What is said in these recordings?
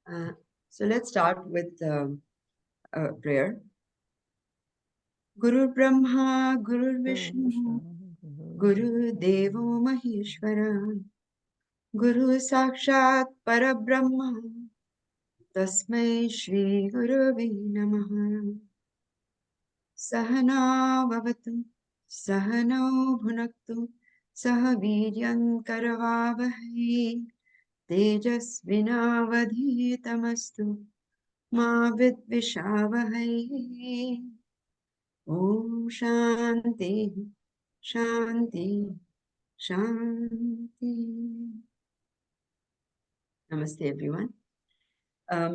Uh, so let's start with prayer. Guru Brahma, Guru Vishnu, Guru Devo Maheshwara, Guru Sakshat Parabrahma, Tasmai Shri Gurave Namaha. Sahana Vavatu, Sahano Bhunaktu, Sahaviryan Karavavahe, Tejasvinavadhitamastu, Ma Vidvishavahe. Om Shanti, Shanti, Shanti. Namaste, everyone.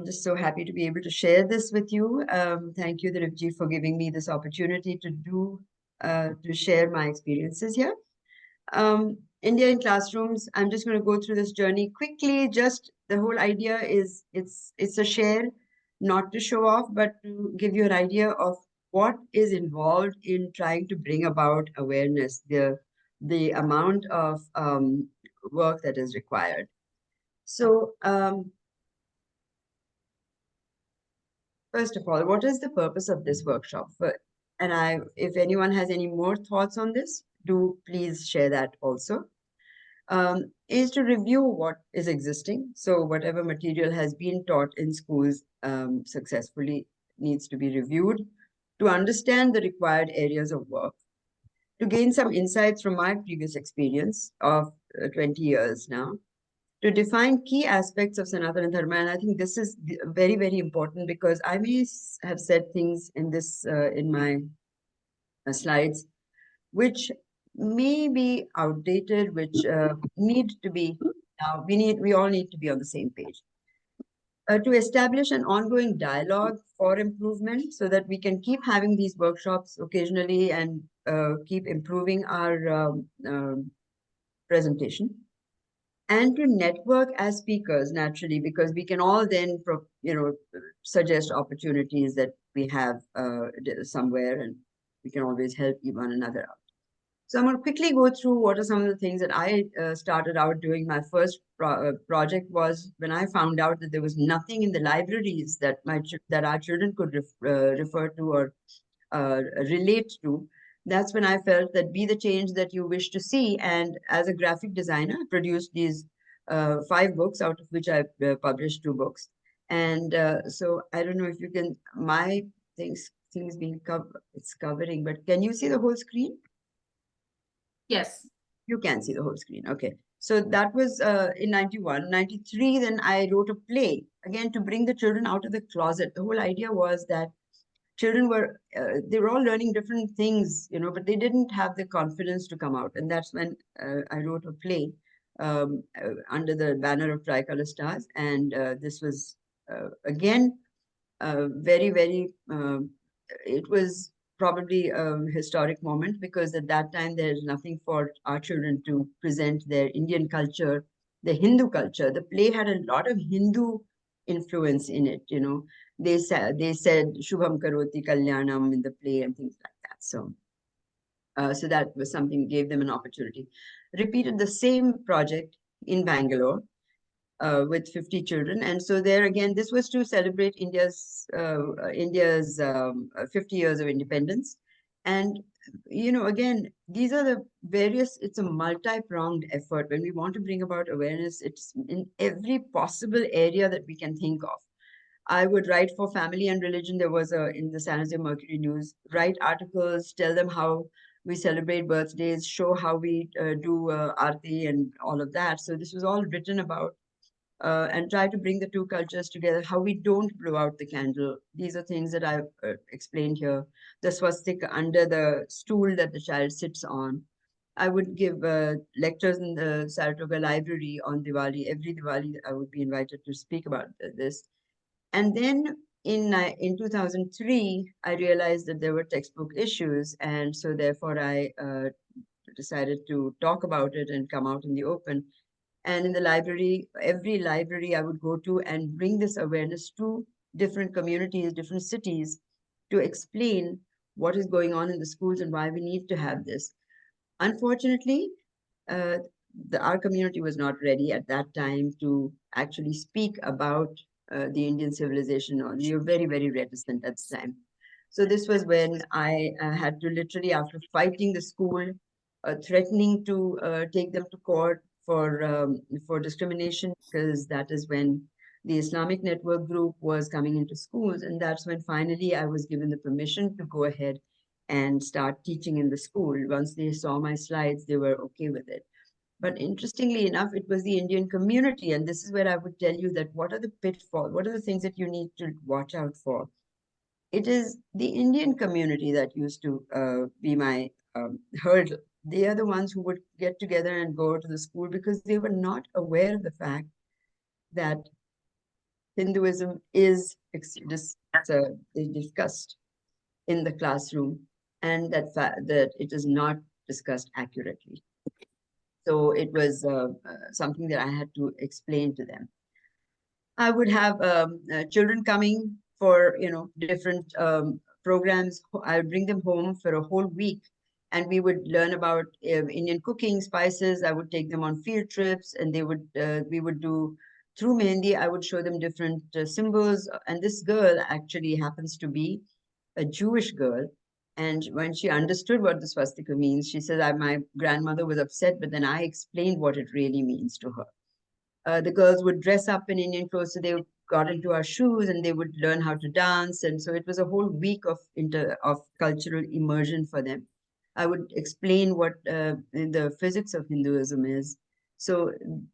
Just so happy to be able to share this with you. Thank you, Dilipji, for giving me this opportunity to share my experiences here. India in classrooms. I'm just going to go through this journey quickly. Just the whole idea is it's a share, not to show off, but to give you an idea of what is involved in trying to bring about awareness, the amount of work that is required. So first of all, what is the purpose of this workshop? And if anyone has any more thoughts on this, do please share that also. Is to review what is existing. So whatever material has been taught in schools successfully needs to be reviewed to understand the required areas of work, to gain some insights from my previous experience of 20 years now, to define key aspects of Sanatana Dharma. And I think this is very, very important because I may have said things in this, in my slides, which may be outdated, which need to be, now we all need to be on the same page. To establish an ongoing dialogue for improvement so that we can keep having these workshops occasionally and keep improving our presentation. And to network as speakers naturally, because we can all then, suggest opportunities that we have somewhere, and we can always help one another out. So I'm going to quickly go through what are some of the things that I started out doing. My first project was when I found out that there was nothing in the libraries that that our children could refer to or relate to. That's when I felt that be the change that you wish to see. And as a graphic designer, I produced these 5 books, out of which I published 2 books. And so I don't know if you can, my things being it's covering, but can you see the whole screen? Yes. You can see the whole screen. Okay. So that was in 91. 93, then I wrote a play, again, to bring the children out of the closet. The whole idea was that children were, they were all learning different things, but they didn't have the confidence to come out. And that's when I wrote a play under the banner of Tricolor Stars. And this was, again, very, very, it was probably a historic moment because at that time there's nothing for our children to present their Indian culture, the Hindu culture. The play had a lot of Hindu influence in it. They said Shubham Karoti Kalyanam in the play and things like that. So that was something, gave them an opportunity. Repeated the same project in Bangalore with 50 children. And so there again, this was to celebrate India's 50 years of independence. And, again, these are the various, it's a multi-pronged effort. When we want to bring about awareness, it's in every possible area that we can think of. I would write for family and religion. There was in the San Jose Mercury News, write articles, tell them how we celebrate birthdays, show how we do Aarti and all of that. So this was all written about and try to bring the 2 cultures together, how we don't blow out the candle. These are things that I've explained here. The swastika under the stool that the child sits on. I would give lectures in the Saratoga Library on Diwali. Every Diwali, I would be invited to speak about this. And then in 2003, I realized that there were textbook issues. And so therefore, I decided to talk about it and come out in the open. And in the library, every library I would go to and bring this awareness to different communities, different cities, to explain what is going on in the schools and why we need to have this. Unfortunately, our community was not ready at that time to actually speak about the Indian civilization. Or we were very, very reticent at the time. So this was when I had to literally, after fighting the school, threatening to take them to court for discrimination, because that is when the Islamic Network group was coming into schools, and that's when finally I was given the permission to go ahead and start teaching in the school. Once they saw my slides, they were okay with it. But interestingly enough, it was the Indian community, and this is where I would tell you that what are the pitfalls, what are the things that you need to watch out for. It is the Indian community that used to be my hurdle. They are the ones who would get together and go to the school because they were not aware of the fact that Hinduism is discussed in the classroom, and that it is not discussed accurately. So it was something that I had to explain to them. I would have children coming for different programs. I would bring them home for a whole week, and we would learn about Indian cooking, spices. I would take them on field trips, and we would do through Mehendi. I would show them different symbols. And this girl actually happens to be a Jewish girl. And when she understood what the swastika means, she said that my grandmother was upset, but then I explained what it really means to her. The girls would dress up in Indian clothes, so they got into our shoes and they would learn how to dance. And so it was a whole week of cultural immersion for them. I would explain what the physics of Hinduism is. So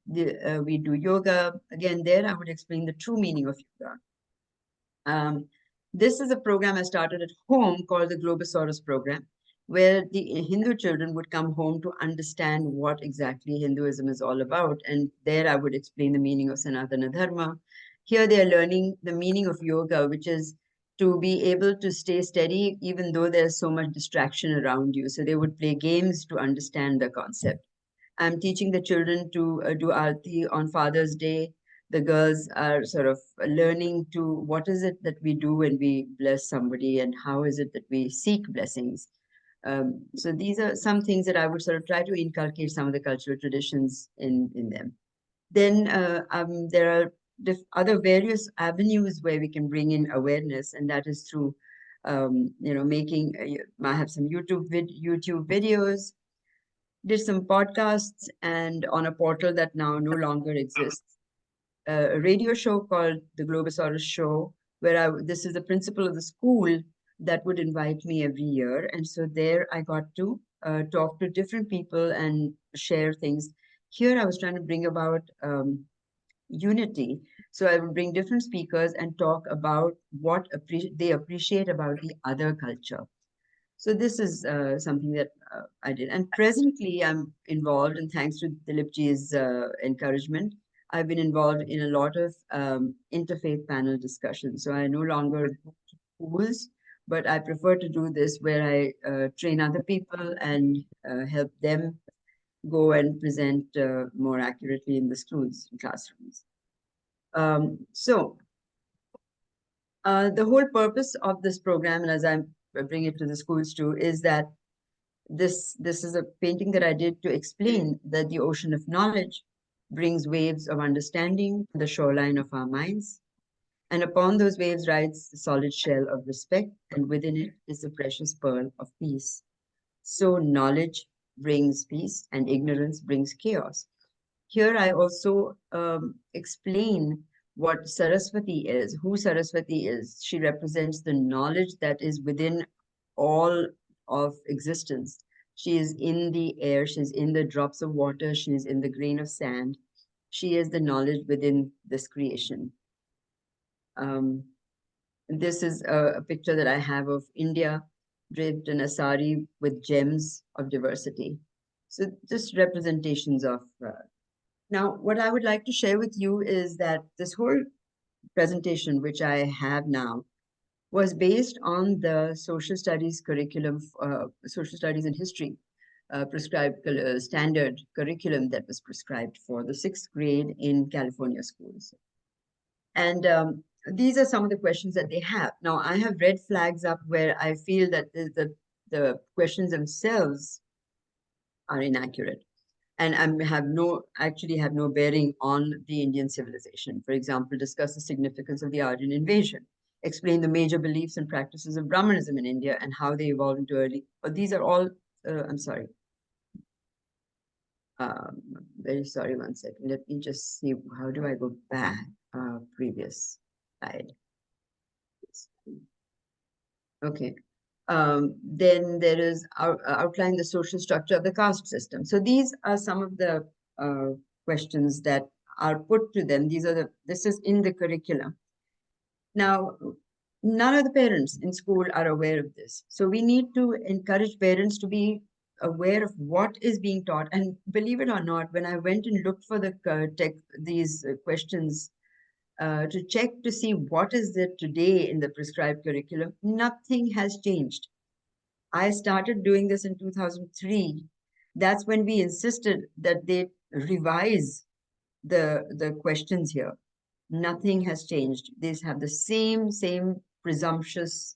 we do yoga. Again, there I would explain the true meaning of yoga. This is a program I started at home called the Globosaurus program, where the Hindu children would come home to understand what exactly Hinduism is all about. And there I would explain the meaning of Sanatana Dharma. Here they are learning the meaning of yoga, which is to be able to stay steady even though there's so much distraction around you. So they would play games to understand the concept. I'm teaching the children to do arti on Father's Day. The girls are sort of learning to what is it that we do when we bless somebody and how is it that we seek blessings. So these are some things that I would sort of try to inculcate some of the cultural traditions in them. Then there are other various avenues where we can bring in awareness, and that is through, making. I have some YouTube videos, did some podcasts, and on a portal that now no longer exists, a radio show called the Globosaurus Show, where this is the principal of the school that would invite me every year. And so there I got to talk to different people and share things. Here I was trying to bring about unity. So I would bring different speakers and talk about what they appreciate about the other culture. So this is something that I did. And presently I'm involved, and thanks to Dilipji's encouragement, I've been involved in a lot of interfaith panel discussions. So I no longer go to schools, but I prefer to do this where I train other people and help them go and present more accurately in the schools, classrooms. So the whole purpose of this program, and as I bring it to the schools too, is that this is a painting that I did to explain that the ocean of knowledge brings waves of understanding to the shoreline of our minds. And upon those waves rides the solid shell of respect, and within it is the precious pearl of peace. So knowledge brings peace, and ignorance brings chaos. Here I also explain what Saraswati is, who Saraswati is. She represents the knowledge that is within all of existence. She is in the air, she's in the drops of water, she is in the grain of sand. She is the knowledge within this creation. This is a picture that I have of India draped in a sari with gems of diversity. So just representations of now, what I would like to share with you is that this whole presentation, which I have now, was based on the social studies curriculum, social studies and history prescribed standard curriculum that was prescribed for the 6th grade in California schools. And these are some of the questions that they have. Now, I have red flags up where I feel that the questions themselves are inaccurate. and actually have no bearing on the Indian civilization. For example, discuss the significance of the Aryan invasion, explain the major beliefs and practices of Brahmanism in India and how they evolved into early. These are all. I'm sorry. Very sorry. 1 second. Let me just see. How do I go back? Previous slide. Okay. Then there is outline the social structure of the caste system. So these are some of the questions that are put to them. This is in the curriculum. Now, none of the parents in school are aware of this. So we need to encourage parents to be aware of what is being taught. And believe it or not, when I went and looked for these questions to check to see what is there today in the prescribed curriculum, nothing has changed. I started doing this in 2003. That's when we insisted that they revise the questions here. Nothing has changed. These have the same presumptuous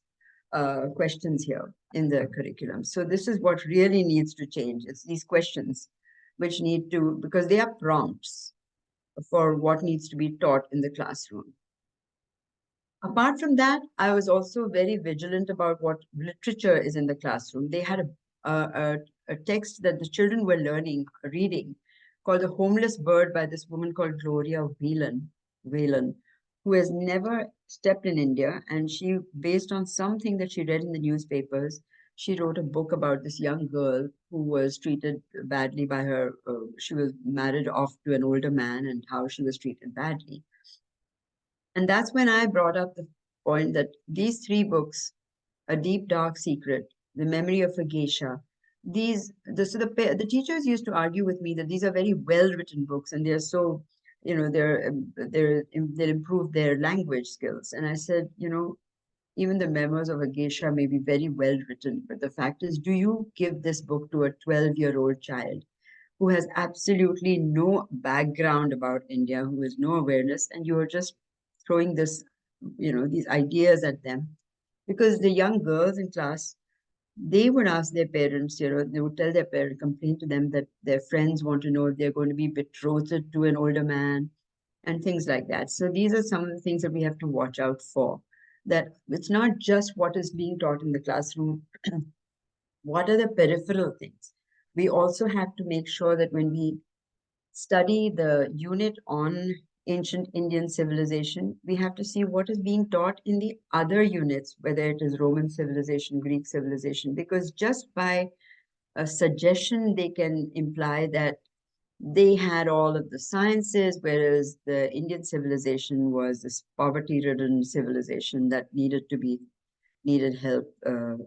questions here in the curriculum. So this is what really needs to change. It's these questions which need to, because they are prompts for what needs to be taught in the classroom. Apart from that, I was also very vigilant about what literature is in the classroom. They had a text that the children were reading, called The Homeless Bird by this woman called Gloria Whelan, who has never stepped in India. And she, based on something that she read in the newspapers, she wrote a book about this young girl who was treated badly by her. She was married off to an older man and how she was treated badly. And that's when I brought up the point that these three books, A Deep Dark Secret, The Memory of a Geisha, the teachers used to argue with me that these are very well written books and they're so, they improve their language skills. And I said, even the memoirs of a geisha may be very well written, but the fact is, do you give this book to a 12-year-old child who has absolutely no background about India, who has no awareness, and you are just throwing these ideas at them? Because the young girls in class, they would ask their parents, they would tell their parent, complain to them that their friends want to know if they're going to be betrothed to an older man and things like that. So these are some of the things that we have to watch out for. That it's not just what is being taught in the classroom, what are the peripheral things? We also have to make sure that when we study the unit on ancient Indian civilization, we have to see what is being taught in the other units, whether it is Roman civilization, Greek civilization, because just by a suggestion, they can imply that they had all of the sciences, whereas the Indian civilization was this poverty-ridden civilization that needed help, to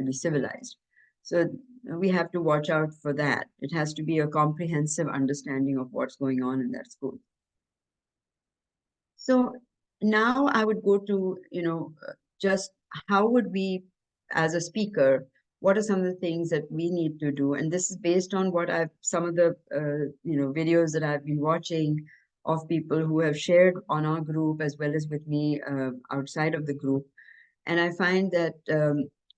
be civilized. So we have to watch out for that. It has to be a comprehensive understanding of what's going on in that school. So now I would go to, just how would we, as a speaker, what are some of the things that we need to do? And this is based on some of the, videos that I've been watching of people who have shared on our group as well as with me outside of the group. And I find that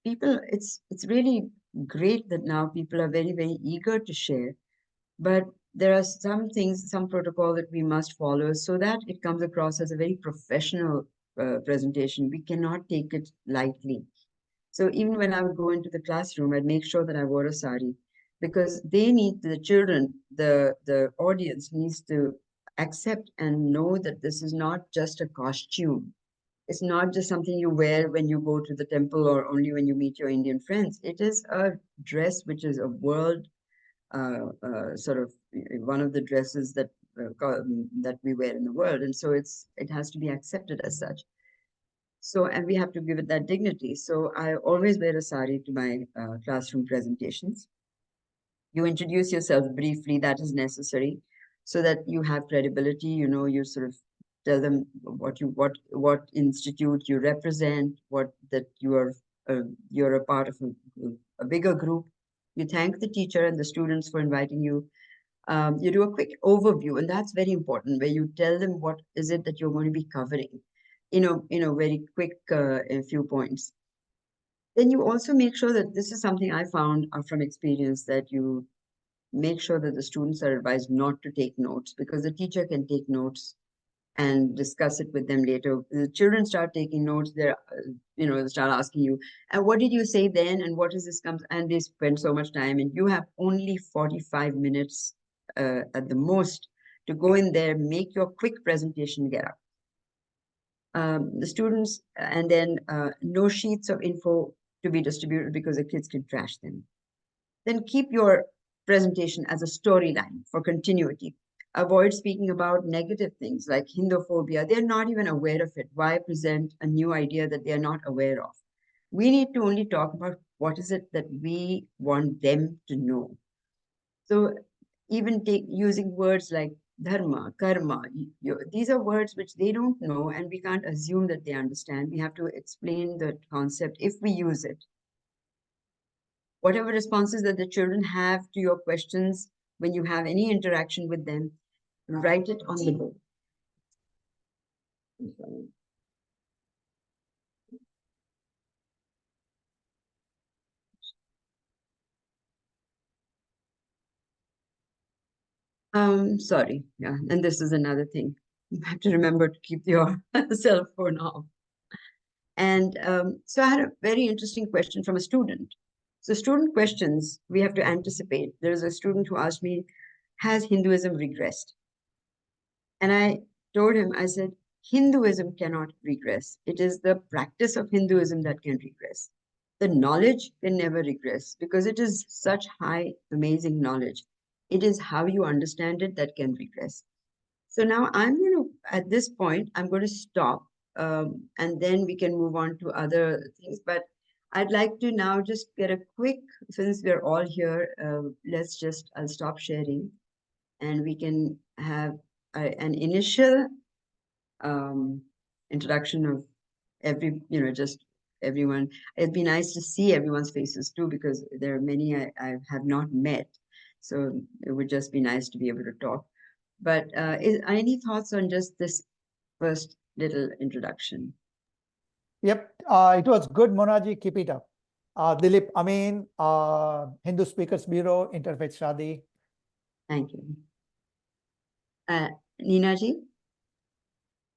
it's really great that now people are very, very eager to share, but there are some things, some protocol that we must follow so that it comes across as a very professional presentation. We cannot take it lightly. So even when I would go into the classroom, I'd make sure that I wore a sari because the children, the audience needs to accept and know that this is not just a costume. It's not just something you wear when you go to the temple or only when you meet your Indian friends. It is a dress which is a world sort of one of the dresses that we wear in the world, and so it has to be accepted as such. So, and we have to give it that dignity. So I always wear a sari to my classroom presentations. You introduce yourself briefly, that is necessary, so that you have credibility. You sort of tell them what institute you represent, you're a part of a bigger group. You thank the teacher and the students for inviting you. You do a quick overview, and that's very important, where you tell them what is it that you're going to be covering, very quick, in a few points. Then you also make sure that this is something I found from experience, that you make sure that the students are advised not to take notes, because the teacher can take notes and discuss it with them later. The children start taking notes, they're, they start asking you, and what did you say then? And what is this comes? And they spend so much time, and you have only 45 minutes at the most to go in there, make your quick presentation, get up. The students, and then no sheets of info to be distributed because the kids can trash them. Then keep your presentation as a storyline for continuity. Avoid speaking about negative things like Hindophobia. They're not even aware of it. Why present a new idea that they're not aware of? We need to only talk about what is it that we want them to know. So even using words like dharma, karma, these are words which they don't know, and we can't assume that they understand. We have to explain the concept if we use it. Whatever responses that the children have to your questions, when you have any interaction with them, write it on the board. Sorry, yeah, and this is another thing. You have to remember to keep your cell phone off. And so I had a very interesting question from a student. So student questions, we have to anticipate. There's a student who asked me, has Hinduism regressed? And I told him, I said, Hinduism cannot regress. It is the practice of Hinduism that can regress. The knowledge can never regress because it is such high, amazing knowledge. It is how you understand it that can regress. So now I'm going to, at this point, I'm going to stop, and then we can move on to other things. But I'd like to now just get a quick, since we're all here, I'll stop sharing, and we can have an initial introduction of just everyone. It'd be nice to see everyone's faces too, because there are many I have not met. So it would just be nice to be able to talk. But any thoughts on just this first little introduction? Yep, it was good, Monaji. Keep it up. Dilip Amin, Hindu Speakers Bureau, Interfaith Shadi. Thank you. Neena ji?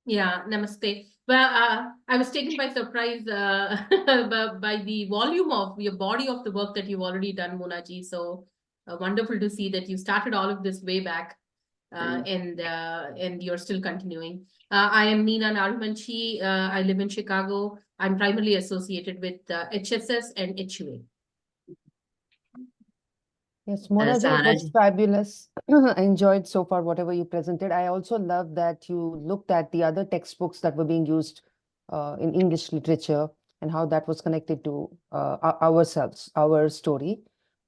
Yeah, namaste. Well, I was taken by surprise by the volume of your body of the work that you've already done, Monaji. So wonderful to see that you started all of this way back, and you're still continuing. I am Neena Narumanchi. I live in Chicago. I'm primarily associated with HSS and HUA. Yes, Monaji, it was fabulous. I enjoyed so far whatever you presented. I also love that you looked at the other textbooks that were being used in English literature and how that was connected to ourselves, our story.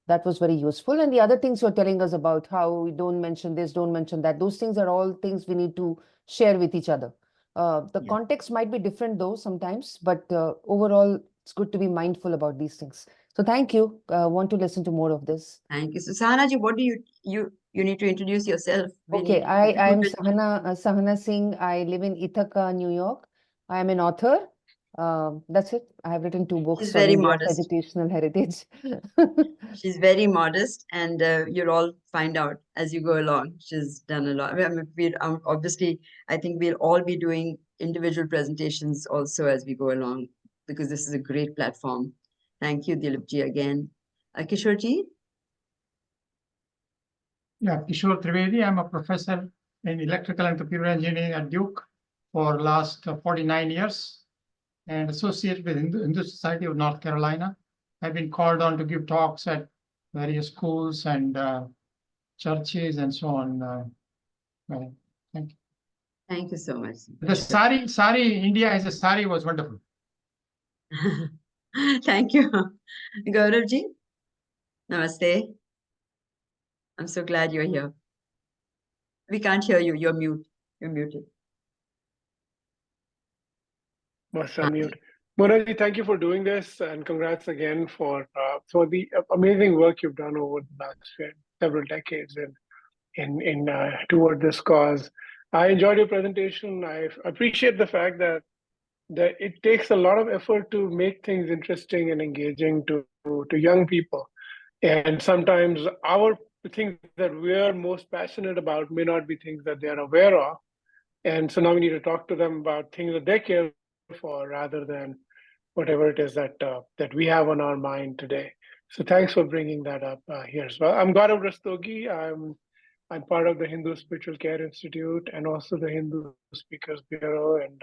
That was very useful. And the other things you're telling us about how we don't mention this, don't mention that, those things are all things we need to share with each other. The context might be different though sometimes, but overall, it's good to be mindful about these things. So thank you. Want to listen to more of this. Thank you. So Sahana ji, what do you need to introduce yourself? Okay, I'm Sahana Singh. I live in Ithaca, New York. I am an author. That's it. I have written 2 books She's on very India's modest. educational heritage. She's very modest, and you'll all find out as you go along. She's done a lot. I mean, obviously, I think we'll all be doing individual presentations also as we go along, because this is a great platform. Thank you, Dilip ji, again. Kishore ji? Yeah, Kishore Trivedi. I'm a professor in electrical and computer engineering at Duke for last 49 years and associated with Hindu Society of North Carolina. I've been called on to give talks at various schools and churches and so on. Well, thank you. Thank you so much. The sari, India as a sari was wonderful. Thank you. Gaurav ji? Namaste. I'm so glad you're here. We can't hear you. You're mute. You're muted. Must unmute. Monaji, thank you for doing this, and congrats again for the amazing work you've done over the last several decades in toward this cause. I enjoyed your presentation. I appreciate the fact that it takes a lot of effort to make things interesting and engaging to young people, and sometimes our the things that we're most passionate about may not be things that they're aware of. And so now we need to talk to them about things that they care for rather than whatever it is that that we have on our mind today. So thanks for bringing that up here as well. I'm Gaurav Rastogi. I'm part of the Hindu Spiritual Care Institute and also the Hindu Speakers Bureau, and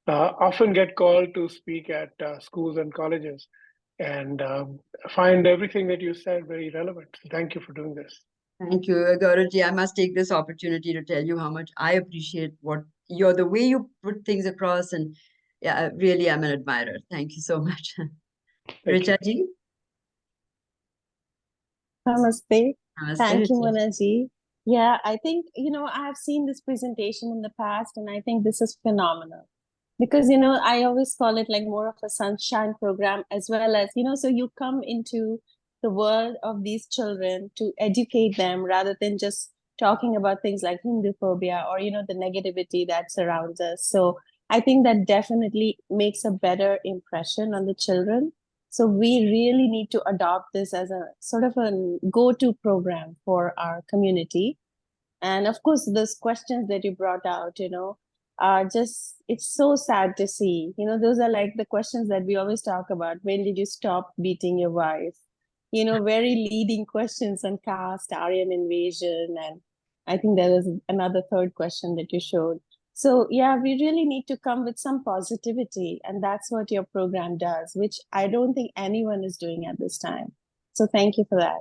often get called to speak at schools and colleges, and find everything that you said very relevant. So thank you for doing this. Thank you, Gaurav. I must take this opportunity to tell you how much I appreciate the way you put things across, and yeah, I really am an admirer. Thank you so much. Richa ji? Namaste. Namaste, Thank you, Richa. Monaji. Yeah, I think, I have seen this presentation in the past, and I think this is phenomenal. Because, I always call it like more of a sunshine program, as well as, so you come into the world of these children to educate them rather than just talking about things like Hindu phobia or, the negativity that surrounds us. So I think that definitely makes a better impression on the children. So we really need to adopt this as a sort of a go-to program for our community. And of course, those questions that you brought out, are just, it's so sad to see. Those are like the questions that we always talk about. When did you stop beating your wife? Very leading questions on caste, Aryan invasion. And I think there was another third question that you showed. So yeah, we really need to come with some positivity, and that's what your program does, which I don't think anyone is doing at this time. So thank you for that.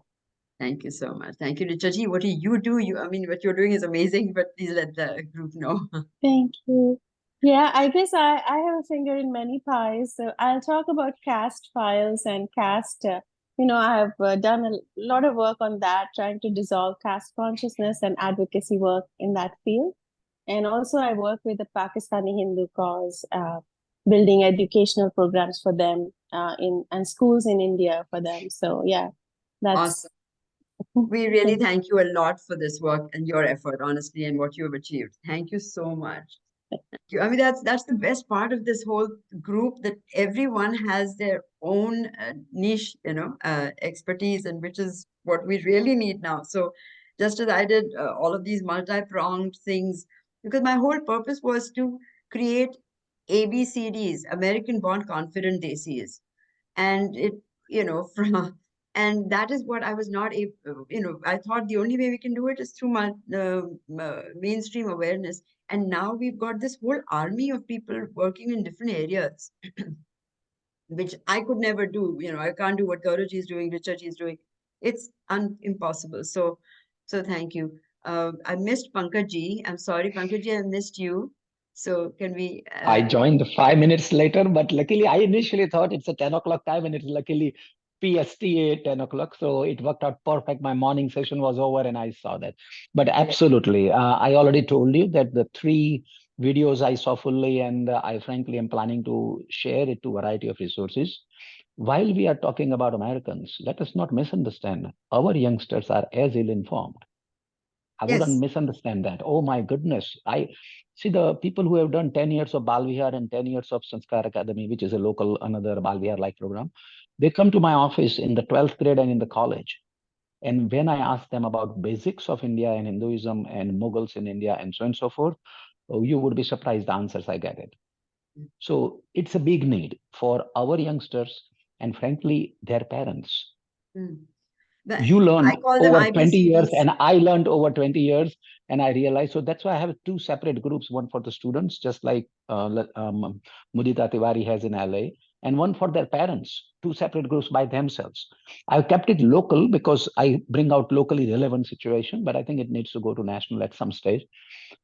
Thank you so much. Thank you, Richa ji. What do you do? What you're doing is amazing, but please let the group know. Thank you. Yeah, I guess I have a finger in many pies. So I'll talk about caste files and caste. I have done a lot of work on that, trying to dissolve caste consciousness and advocacy work in that field. And also I work with the Pakistani Hindu cause, building educational programs for them and schools in India for them. So yeah, that's Awesome. We really thank you a lot for this work and your effort, honestly, and what you have achieved. Thank you so much. Thank you. That's the best part of this whole group, that everyone has their own niche, expertise, and which is what we really need now. So just as I did all of these multi-pronged things, because my whole purpose was to create ABCDs, American Born Confident Desis. And it, from and that is what I was not able, I thought the only way we can do it is through mainstream awareness. And now we've got this whole army of people working in different areas, which I could never do. I can't do what Gaurav ji is doing, Richa ji is doing. It's impossible. So thank you. I missed Pankaj ji. I'm sorry, Pankaj ji, I missed you. So can we? I joined 5 minutes later, but luckily I initially thought it's a 10 o'clock time, and it's luckily PST 10 o'clock. So it worked out perfect. My morning session was over and I saw that. But absolutely, I already told you that the 3 videos I saw fully, and I frankly am planning to share it to a variety of resources. While we are talking about Americans, let us not misunderstand. Our youngsters are as ill-informed. I wouldn't misunderstand that. Oh my goodness. I see the people who have done 10 years of Bal Vihar and 10 years of Sanskar Academy, which is a local, another Bal Vihar like program. They come to my office in the 12th grade and in the college. And when I ask them about basics of India and Hinduism and Mughals in India and so on and so forth, you would be surprised the answers I get it. So it's a big need for our youngsters and frankly, their parents. You learned over 20 years and I learned over 20 years, and I realized, so that's why I have 2 separate groups, one for the students, just like Mudita Tiwari has in LA, and one for their parents, 2 separate groups by themselves. I've kept it local because I bring out locally relevant situation, but I think it needs to go to national at some stage.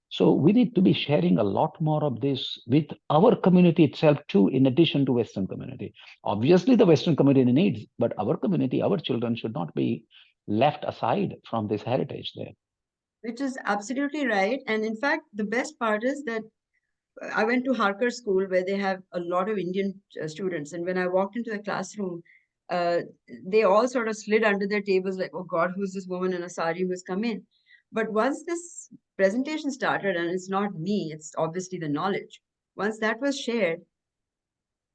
So we need to be sharing a lot more of this with our community itself too, in addition to Western community. Obviously the Western community needs, but our community, our children should not be left aside from this heritage there. Which is absolutely right. And in fact, the best part is that I went to Harker School where they have a lot of Indian students. And when I walked into the classroom, they all sort of slid under their tables like, oh God, who's this woman in a sari who's come in? But once this presentation started, and it's not me, it's obviously the knowledge. Once that was shared,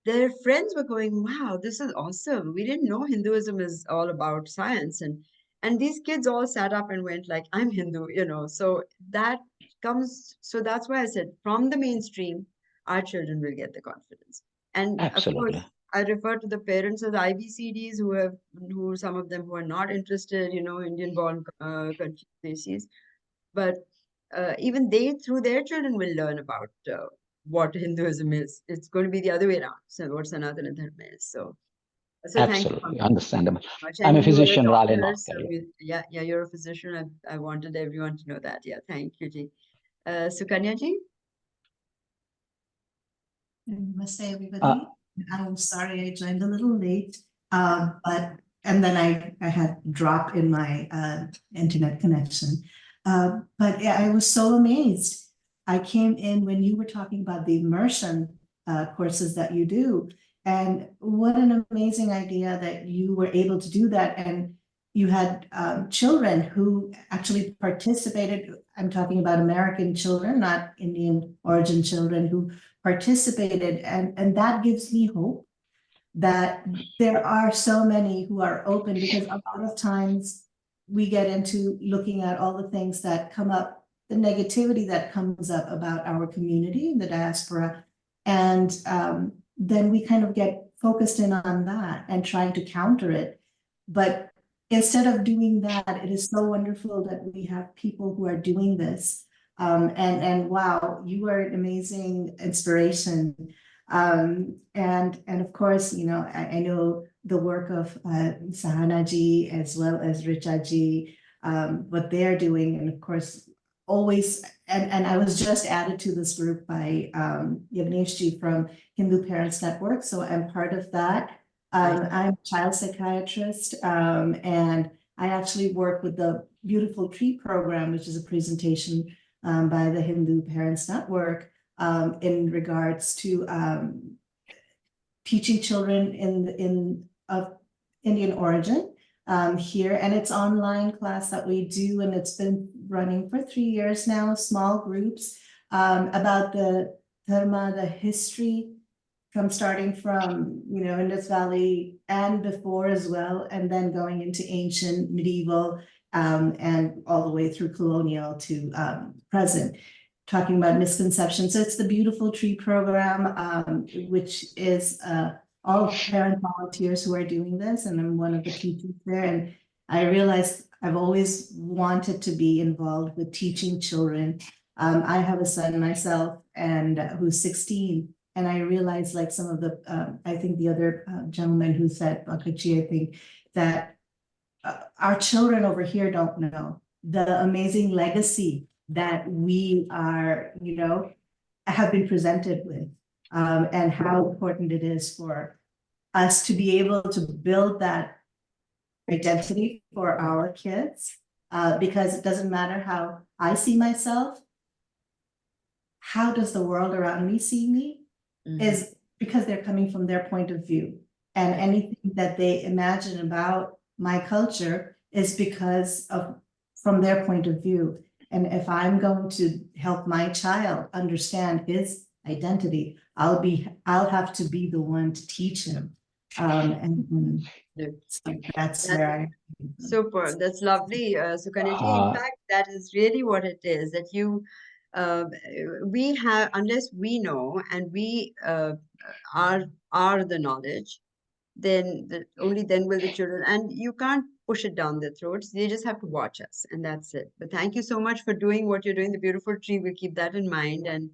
their friends were going, wow, this is awesome. We didn't know Hinduism is all about science. And And these kids all sat up and went like, I'm Hindu, you know. So that comes, so that's why I said from the mainstream, our children will get the confidence. And of course, Absolutely. I refer to the parents of the IBCDs who some of them who are not interested, you know, Indian born Confucius, but even they, through their children, will learn about what Hinduism is. It's going to be the other way around. So what Sanatana Dharma is. So thank you Absolutely. Understandable. so much. I'm And a you're a physician, Raleigh, doctor, North so Carolina. yeah, you're a physician. I wanted everyone to know that. Yeah, thank you, Ji. Sukanya ji? Namaste, Uh, everybody. I'm sorry I joined a little late, and then I had drop in my internet connection. But yeah, I was so amazed. I came in when you were talking about the immersion courses that you do, and what an amazing idea that you were able to do that. And you had children who actually participated. I'm talking about American children, not Indian origin children, who participated, and that gives me hope that there are so many who are open, because a lot of times we get into looking at all the things that come up, the negativity that comes up about our community in the diaspora, and then we kind of get focused in on that and trying to counter it. But instead of doing that, it is so wonderful that we have people who are doing this. And wow, you are an amazing inspiration. And of course, you know, I know the work of Sahana ji as well as Richa ji, what they're doing, and of course, always. And I was just added to this group by Yagnesh ji from Hindu Parents Network, so I'm part of that. I'm a child psychiatrist, and I actually work with the Beautiful Tree Program, which is a presentation by the Hindu Parents Network in regards to teaching children of Indian origin here. And it's online class that we do, and it's been running for 3 years now, small groups about the dharma, the history, from starting from, you know, Indus Valley and before as well, and then going into ancient, medieval, and all the way through colonial to present, talking about misconceptions. So it's the Beautiful Tree Program, which is all parent volunteers who are doing this, and I'm one of the teachers there. And I realized I've always wanted to be involved with teaching children. I have a son myself, and who's 16. And I realized, like some of the, I think the other gentleman who said, Bakachi, I think, that our children over here don't know the amazing legacy that we are, you know, have been presented with, and how important it is for us to be able to build that identity for our kids, because it doesn't matter how I see myself, how does the world around me see me? Is because they're coming from their point of view. And anything that they imagine about my culture is because of from their point of view. And if I'm going to help my child understand his identity, I'll have to be the one to teach him. And so that's where I. Super. That's lovely, Sukanya ji. In fact, that is really what it is, that we have, unless we know and we are the knowledge, then only then will the children, and you can't push it down their throats. They just have to watch us, and that's it. But thank you so much for doing what you're doing. The Beautiful Tree, we'll keep that in mind. And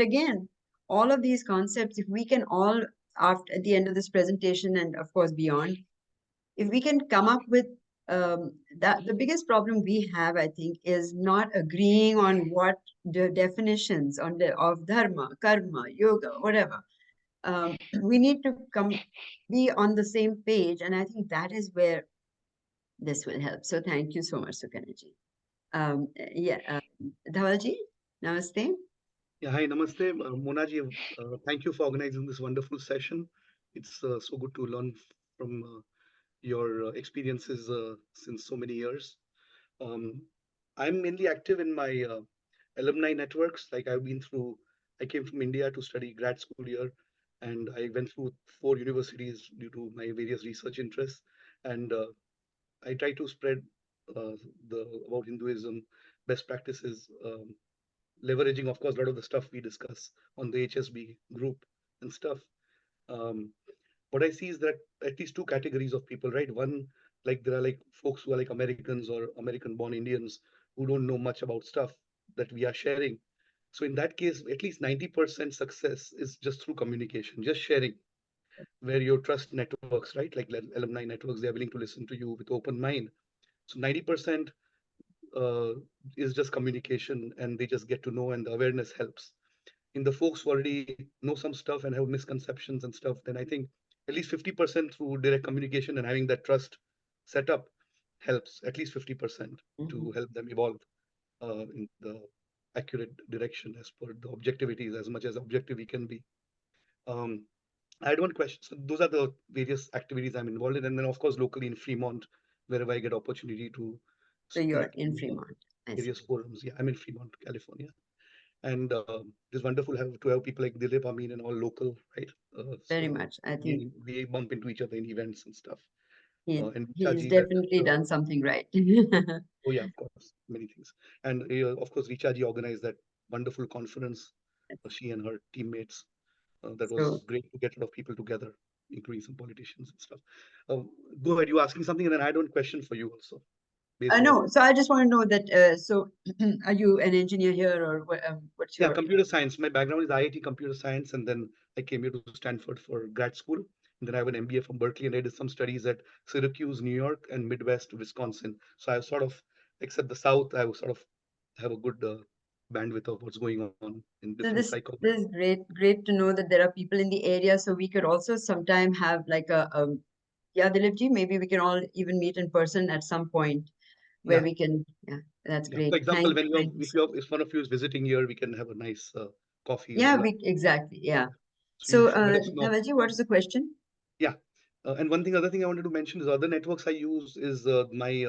again, all of these concepts, if we can all, after at the end of this presentation, and of course beyond, if we can come up with that, the biggest problem we have, I think, is not agreeing on what the definitions of dharma, karma, yoga, whatever. We need to be on the same page, and I think that is where this will help. So thank you so much, Sukanaji. Dhavalji, namaste. Yeah, hi, namaste. Monaji, thank you for organizing this wonderful session. It's so good to learn from your experiences since so many years. I'm mainly active in my alumni networks. Like I came from India to study grad school here, and I went through 4 universities due to my various research interests. And I try to spread about Hinduism, best practices, leveraging, of course, a lot of the stuff we discuss on the HSB group and stuff. What I see is that at least two categories of people, right? One, like there are like folks who are like Americans or American-born Indians who don't know much about stuff that we are sharing. So in that case, at least 90% success is just through communication, just sharing, where your trust networks, right? Like alumni networks, they're willing to listen to you with open mind. So 90% is just communication, and they just get to know, and the awareness helps. In the folks who already know some stuff and have misconceptions and stuff, then I think at least 50% through direct communication and having that trust set up helps, at least 50% to help them evolve in the accurate direction as per the objectivity, as much as objective we can be. I had one question. So those are the various activities I'm involved in. And then, of course, locally in Fremont, wherever I get opportunity to So you're speak in Fremont. I see. various forums. Yeah, I'm in Fremont, California. And it's wonderful to have people like Dilip, Amin, and all local, right? Very much. I think we bump into each other in events and stuff. And he's Richa ji, definitely done something right. oh yeah, of course, many things. And of course, Richa ji organized that wonderful conference. She and her teammates. That was So, great to get a lot of people together, including some politicians and stuff. Go ahead, you were asking something, and then I had one question for you also. no, so I just want to know that, so are you an engineer here, or what's your... Yeah, computer science. My background is IIT computer science, and then I came here to Stanford for grad school. And then I have an MBA from Berkeley, and I did some studies at Syracuse, New York, and Midwest, Wisconsin. So I sort of, except the South, I sort of have a good bandwidth of what's going on in So different psychology. this is great to know that there are people in the area. So we could also sometime have like yeah, Dilipji, maybe we can all even meet in person at some point where we can, that's great. For example, when Thank you. if one of you is visiting here, we can have a nice coffee. Yeah, or exactly, yeah. So you So, should let us know. Navaji, what is the question? Yeah, and other thing I wanted to mention is other networks I use is my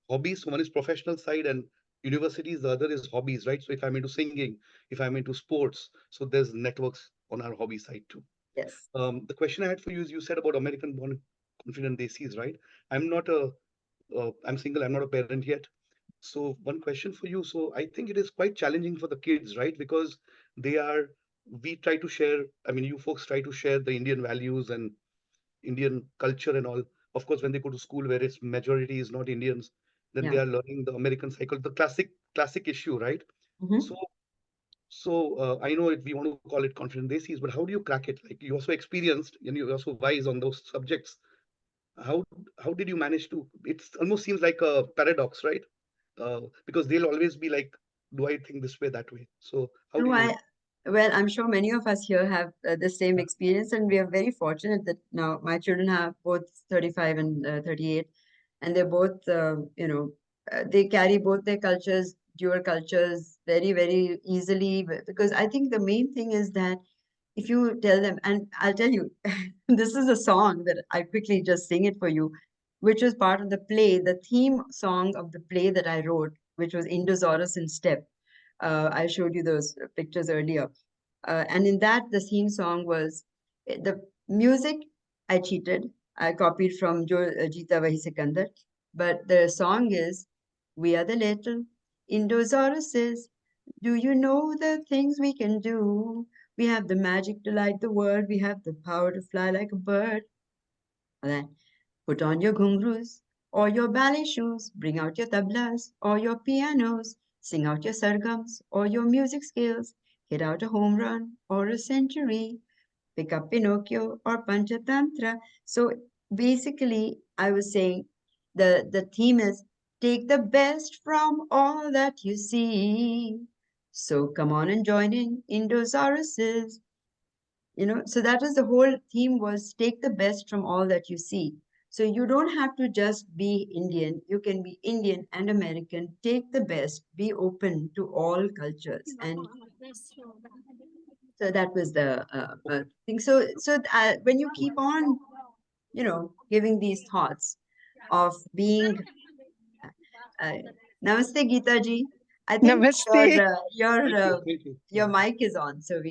hobbies. So one is professional side and universities. The other is hobbies, right? So if I'm into singing, if I'm into sports, so there's networks on our hobby side too. Yes. The question I had for you is, you said about American-born confident desis, right? I'm not a, I'm single. I'm not a parent yet. So one question for you. So I think it is quite challenging for the kids, right? Because we try to share, I mean, you folks try to share the Indian values and Indian culture and all. Of course, when they go to school where its majority is not Indians, then they are learning the American cycle, the classic issue, right? So I know we want to call it confident desis, but how do you crack it? Like, you're also experienced and you're also wise on those subjects. How did you manage to? It almost seems like a paradox, right? Because they'll always be like, do I think this way, that way? So how do you? Well, I'm sure many of us here have the same experience, and we are very fortunate that now my children have both 35 and 38, and they're both, they carry both their cultures, dual cultures, very, very easily. Because I think the main thing is that if you tell them, and I'll tell you, this is a song that I quickly just sing it for you, which was part of the play, the theme song of the play that I wrote, which was Indosaurus in Step. I showed you those pictures earlier. And in that, the theme song was the music. I cheated. I copied from Jo Jeeta Vahi Sikandar. But the song is, we are the little Indosauruses. Do you know the things we can do? We have the magic to light the world. We have the power to fly like a bird. And then, put on your ghungroos or your ballet shoes. Bring out your tablas or your pianos. Sing out your sargams or your music skills. Hit out a home run or a century. Pick up Pinocchio or Panchatantra. So basically, I was saying the theme is, take the best from all that you see. So come on and join in Indosauruses. So that is the whole theme, was take the best from all that you see. So you don't have to just be Indian. You can be Indian and American. Take the best. Be open to all cultures. And so that was the thing. So when you keep on, giving these thoughts of being, Namaste, Geeta ji. I think Namaste. your mic is on. So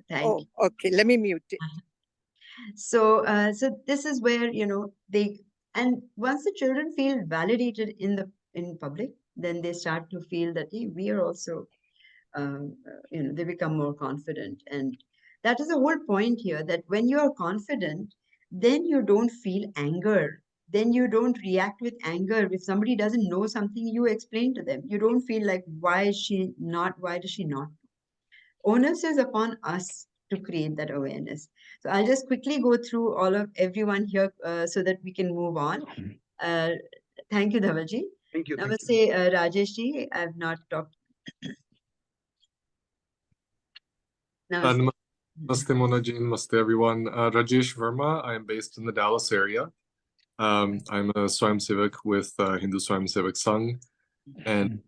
thank you. Okay, let me mute it. So, so this is where, And once the children feel validated in public, then they start to feel that, hey, we are also, they become more confident. And that is the whole point here, that when you are confident, then you don't feel anger. Then you don't react with anger. If somebody doesn't know something, you explain to them. You don't feel like, why does she not? Onus is upon us to create that awareness. So I'll just quickly go through everyone here so that we can move on. Thank you, Dhavalji. Thank you. Namaste, Rajeshji. I've not talked. Namaste. Namaste, Monaji. Namaste, everyone. Rajesh Verma. I am based in the Dallas area. I'm a Swayamsevak with Hindu Swayamsevak Sangh, and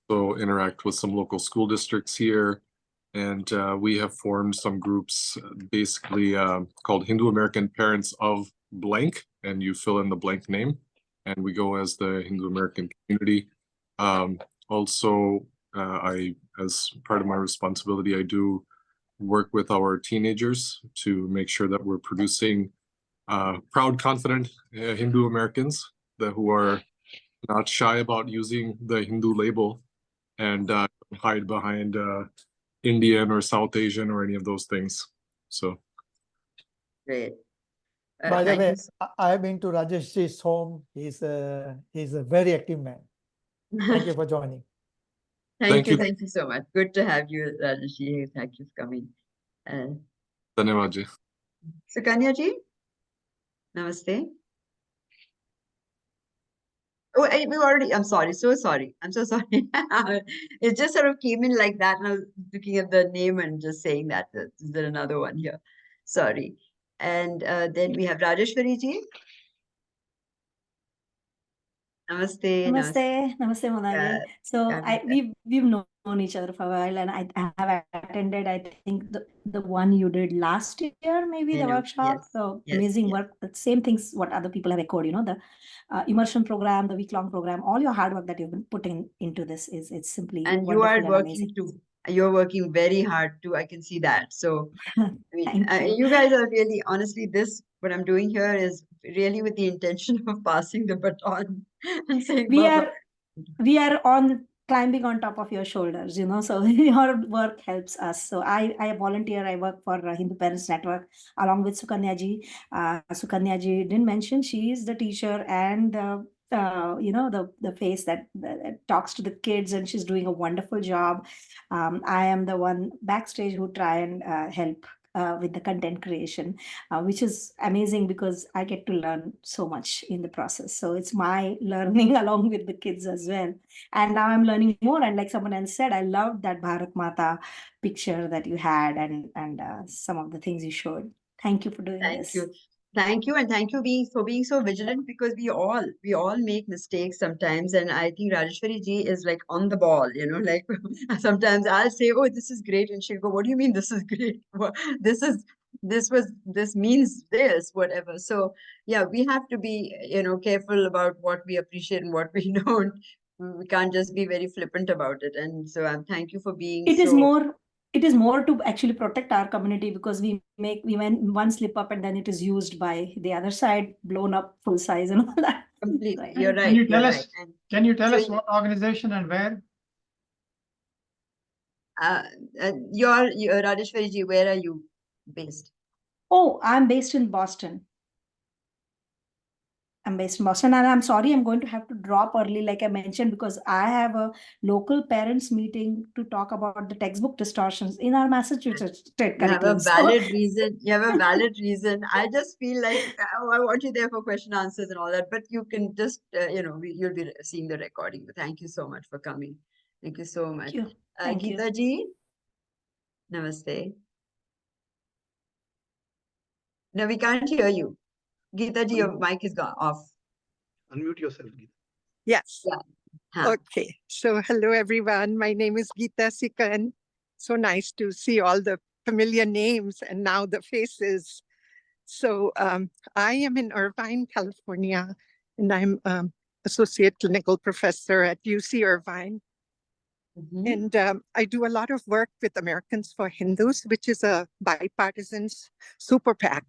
so interact with some local school districts here. And we have formed some groups basically called Hindu American Parents of Blank, and you fill in the blank name, and we go as the Hindu American community. Also, as part of my responsibility, I do work with our teenagers to make sure that we're producing proud, confident Hindu Americans who are not shy about using the Hindu label and hide behind Indian or South Asian or any of those things. So Great. By the way, I've been to Rajesh's home. He's a very active man. Thank you for joining. Thank you so much. Good to have you, Rajesh. Thank you for coming. Dhanyawad ji. Sukanya ji, namaste. Oh, we already, I'm sorry, so sorry. I'm so sorry. It just sort of came in like that, and I was looking at the name and just saying that. Is there another one here? Sorry. And then we have Rajeshwari ji. Namaste. Namaste, namaste, Monaji. So we've known each other for a while, and I have attended, I think, the one you did last year, maybe the workshop. Yes, So yes, amazing yes. work. The same things what other people have echoed. The immersion program, the week-long program, all your hard work that you've been putting into this it's simply And you wonderful are and working amazing. too. You're working very hard too. I can see that. So, I mean, Thank you. you guys are really, honestly, what I'm doing here is really with the intention of passing the baton and saying, We Baba. we are climbing on top of your shoulders, so your work helps us. So I volunteer, I work for Hindu Parents Network along with Sukanya ji. Sukanya ji didn't mention she is the teacher and the face that talks to the kids, and she's doing a wonderful job. I am the one backstage who try and help with the content creation, which is amazing because I get to learn so much in the process. So it's my learning along with the kids as well. And now I'm learning more. And like someone else said, I loved that Bharat Mata picture that you had and some of the things you showed. Thank you for doing this. Thank you, and thank you for being so vigilant, because we all make mistakes sometimes, and I think Rajeshwari ji is like on the ball, like sometimes I'll say, oh, this is great, and she'll go, what do you mean this is great? This means this, whatever. So yeah, we have to be careful about what we appreciate and what we don't. We can't just be very flippant about it. And so thank you for being It is more to actually protect our community, because we went one slip up and then it is used by the other side, blown up full size and all that. Completely. Right. You're right. Can you tell us what organization and where? You're Rajeshwari ji, where are you based? Oh, I'm based in Boston. And I'm sorry, I'm going to have to drop early, like I mentioned, because I have a local parents meeting to talk about the textbook distortions in our Massachusetts state curriculum. You have a valid reason. I just feel like I want you there for question answers and all that, but you can just, you'll be seeing the recording. But thank you so much for coming. Thank you so much. Thank you. Geeta ji, namaste. No, we can't hear you. Geeta ji, your mic is gone off. Unmute yourself, Geeta. Yes. Yeah. Okay. So hello, everyone. My name is Geeta Sikkan. So nice to see all the familiar names and now the faces. So I am in Irvine, California, and I'm associate clinical professor at UC Irvine. And I do a lot of work with Americans for Hindus, which is a bipartisan super PAC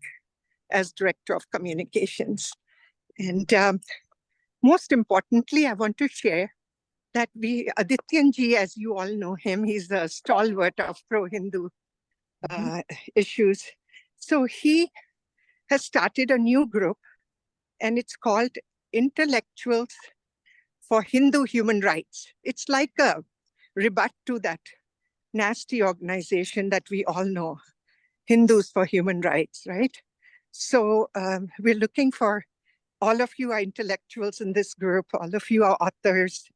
as director of communications. And most importantly, I want to share that Adityanji, as you all know him, he's a stalwart of pro-Hindu issues. So he has started a new group, and it's called Intellectuals for Hindu Human Rights. It's like a rebut to that nasty organization that we all know, Hindus for Human Rights, right? So we're looking for, all of you are intellectuals in this group, all of you are authors,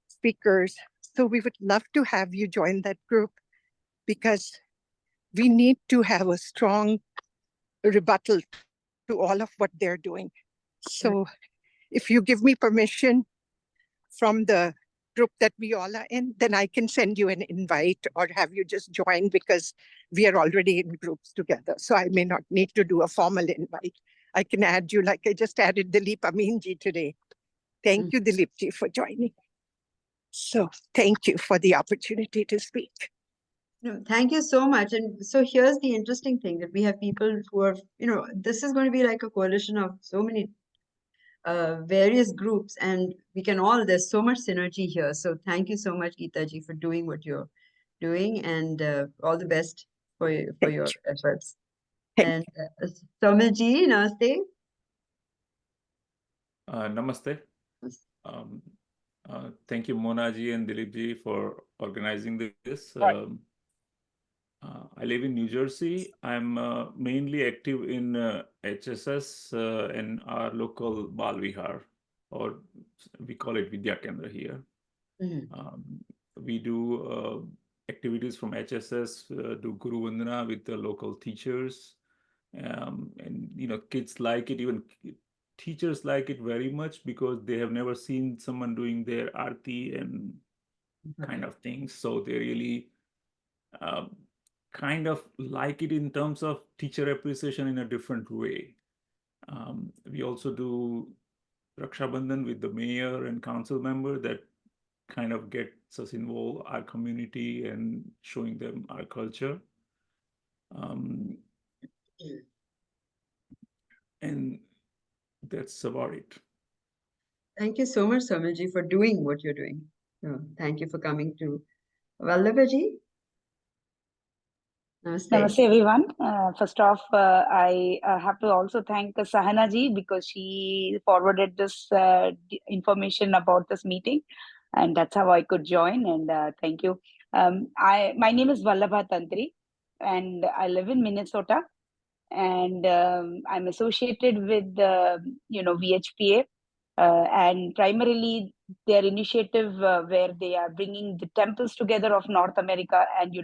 speakers. So we would love to have you join that group, because we need to have a strong rebuttal to all of what they're doing. So if you give me permission from the group that we all are in, then I can send you an invite or have you just join, because we are already in groups together. So I may not need to do a formal invite. I can add you like I just added Dilip Aminji today. Thank you, Dilipji, for joining. So thank you for the opportunity to speak. No, thank you so much. And so here's the interesting thing, that we have people who are, this is going to be like a coalition of so many various groups, and we can all, there's so much synergy here. So thank you so much, Geetaji, for doing what you're doing, and all the best for your efforts. And Somilji, namaste. Namaste. Thank you, Monaji and Dilipji, for organizing this. I live in New Jersey. I'm mainly active in HSS and our local Bal Vihar, or we call it Vidya Kendra here. We do activities from HSS, do Guru Vandana with the local teachers. And kids like it, even teachers like it very much, because they have never seen someone doing their aarti and kind of things. So they really kind of like it in terms of teacher appreciation in a different way. We also do Raksha Bandhan with the mayor and council member, that kind of gets us involved, our community, and showing them our culture. And that's about it. Thank you so much, Somilji, for doing what you're doing. Thank you for coming to Vallabhaji. Namaste. Namaste, everyone. First off, I have to also thank Sahana ji, because she forwarded this information about this meeting, and that's how I could join. And thank you. My name is Vallabha Tantri, and I live in Minnesota, and I'm associated with VHPA, and primarily their initiative where they are bringing the temples together of North America, and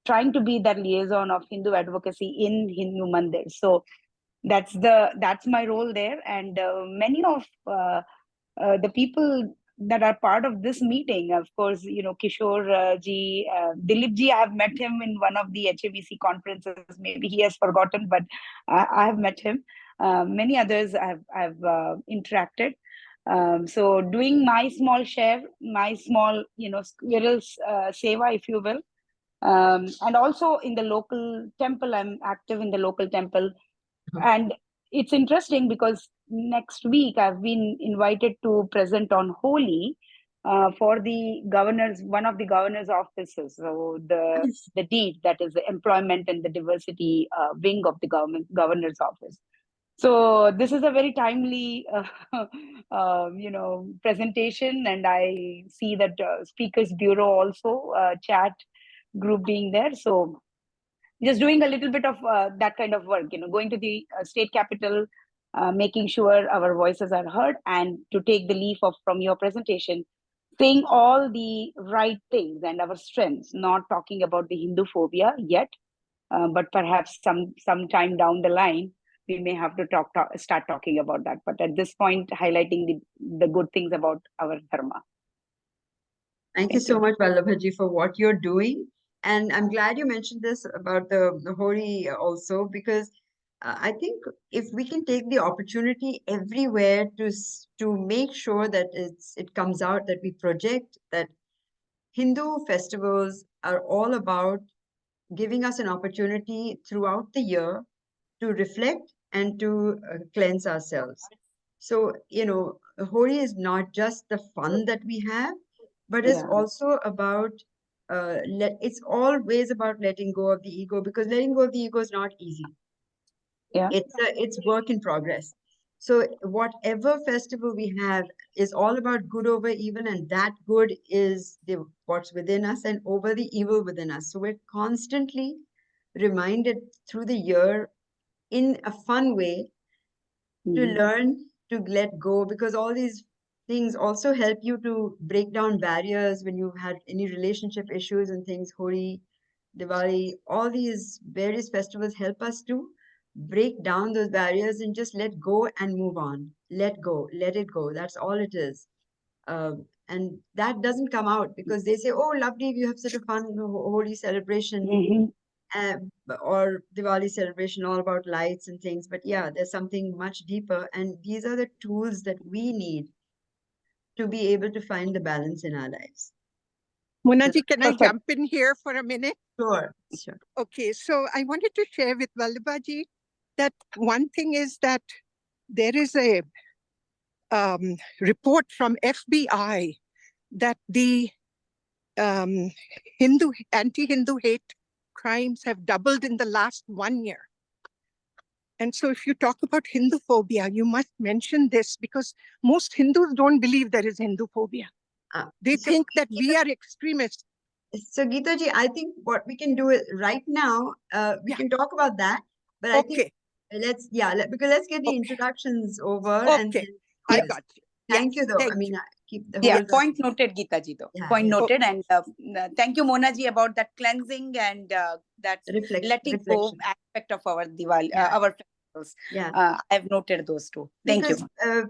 trying to be that liaison of Hindu advocacy in Hindu mandirs. So that's my role there. And many of the people that are part of this meeting, of course, Kishore ji, Dilip ji, I have met him in one of the HABC conferences. Maybe he has forgotten, but I have met him. Many others I've interacted. So doing my small share, my small, squirrel's seva, if you will. And also in the local temple, I'm active in the local temple. And it's interesting because next week I've been invited to present on Holi for the governor's, one of the governor's offices. So the deed, that is the employment and the diversity wing of the governor's office. So this is a very timely, presentation, and I see that Speakers Bureau also chat group being there. So just doing a little bit of that kind of work, going to the state capital, making sure our voices are heard, and to take the leaf from your presentation, saying all the right things and our strengths, not talking about the Hindu phobia yet, but perhaps some time down the line, we may have to start talking about that. But at this point, highlighting the good things about our dharma. Thank you so much, Vallabhaji, for what you're doing. And I'm glad you mentioned this about the Holi also, because I think if we can take the opportunity everywhere to make sure that it comes out, that we project that Hindu festivals are all about giving us an opportunity throughout the year to reflect and to cleanse ourselves. So, you know, Holi is not just the fun that we have, but it's also about it's always about letting go of the ego, because letting go of the ego is not easy. It's work in progress. So whatever festival we have is all about good over evil, and that good is what's within us and over the evil within us. So we're constantly reminded through the year in a fun way to learn to let go, because all these things also help you to break down barriers when you've had any relationship issues and things. Holi, Diwali, all these various festivals help us to break down those barriers and just let go and move on. Let go, let it go. That's all it is. And that doesn't come out because they say, oh, lovely, you have such a fun Holi celebration. Or Diwali celebration, all about lights and things. But yeah, there's something much deeper. And these are the tools that we need to be able to find the balance in our lives. Monaji, can I jump in here for a minute? Sure. Okay, so I wanted to share with Vallabhaji that one thing is that there is a report from FBI that the anti-Hindu hate crimes have doubled in the last 1 year. And so if you talk about Hindu phobia, you must mention this, because most Hindus don't believe there is Hindu phobia. They think that we are extremists. So Geeta ji, I think what we can do is right now, we can talk about that. But I think let's get the introductions over. And then, I got you. Thank you though. Thank I mean, keep the whole point noted, Geeta ji though. Point noted. And thank you, Mona ji, about that cleansing and that letting go aspect of our Diwali, our festivals. I've noted those too. Thank you.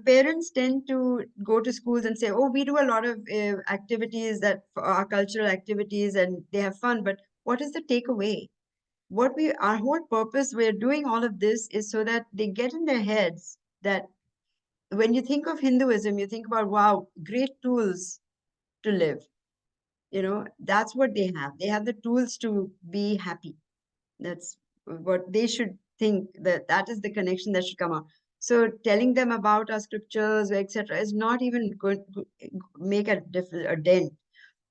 Parents tend to go to schools and say, oh, we do a lot of activities that are cultural activities and they have fun. But what is the takeaway? Our whole purpose, we're doing all of this is so that they get in their heads that when you think of Hinduism, you think about, wow, great tools to live. You know, that's what they have. They have the tools to be happy. That's what they should think, that is the connection that should come out. So telling them about our scriptures, etc., is not even going to make a dent.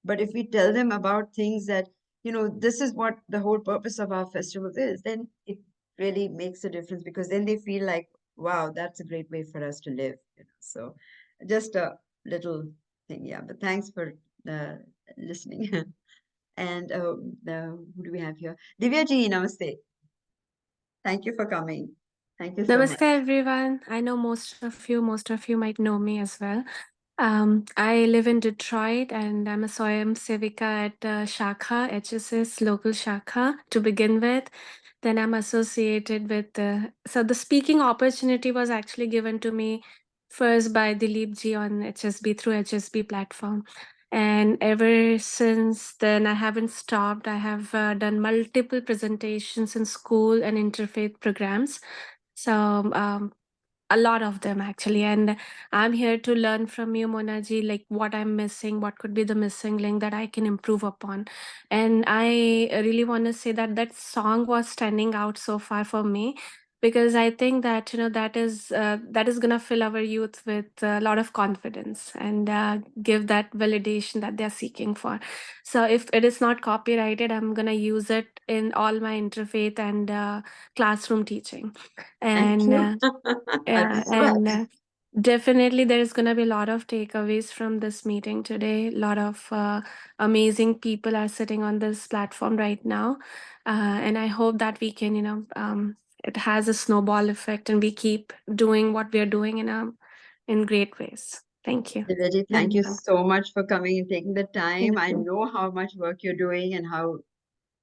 But if we tell them about things that, you know, this is what the whole purpose of our festival is, then it really makes a difference, because then they feel like, wow, that's a great way for us to live. You know? So just a little thing. Yeah, but thanks for listening. And who do we have here? Divya ji, namaste. Thank you for coming. Thank you so much. Namaste, everyone. I know most of you might know me as well. I live in Detroit and I'm a Swayam Sevika at Shakha, HSS local Shakha to begin with. Then I'm associated with, so the speaking opportunity was actually given to me first by Dilip ji on HSB through HSB platform. And ever since then, I haven't stopped. I have done multiple presentations in school and interfaith programs. So a lot of them actually. And I'm here to learn from you, Monaji, like what I'm missing, what could be the missing link that I can improve upon. And I really want to say that that song was standing out so far for me, because I think that, you know, that is going to fill our youth with a lot of confidence and give that validation that they're seeking for. So if it is not copyrighted, I'm going to use it in all my interfaith and classroom teaching. And definitely there's going to be a lot of takeaways from this meeting today. A lot of amazing people are sitting on this platform right now. And I hope that we can, you know, it has a snowball effect and we keep doing what we're doing in great ways. Thank you. Divya, thank you so much for coming and taking the time. I know how much work you're doing and how,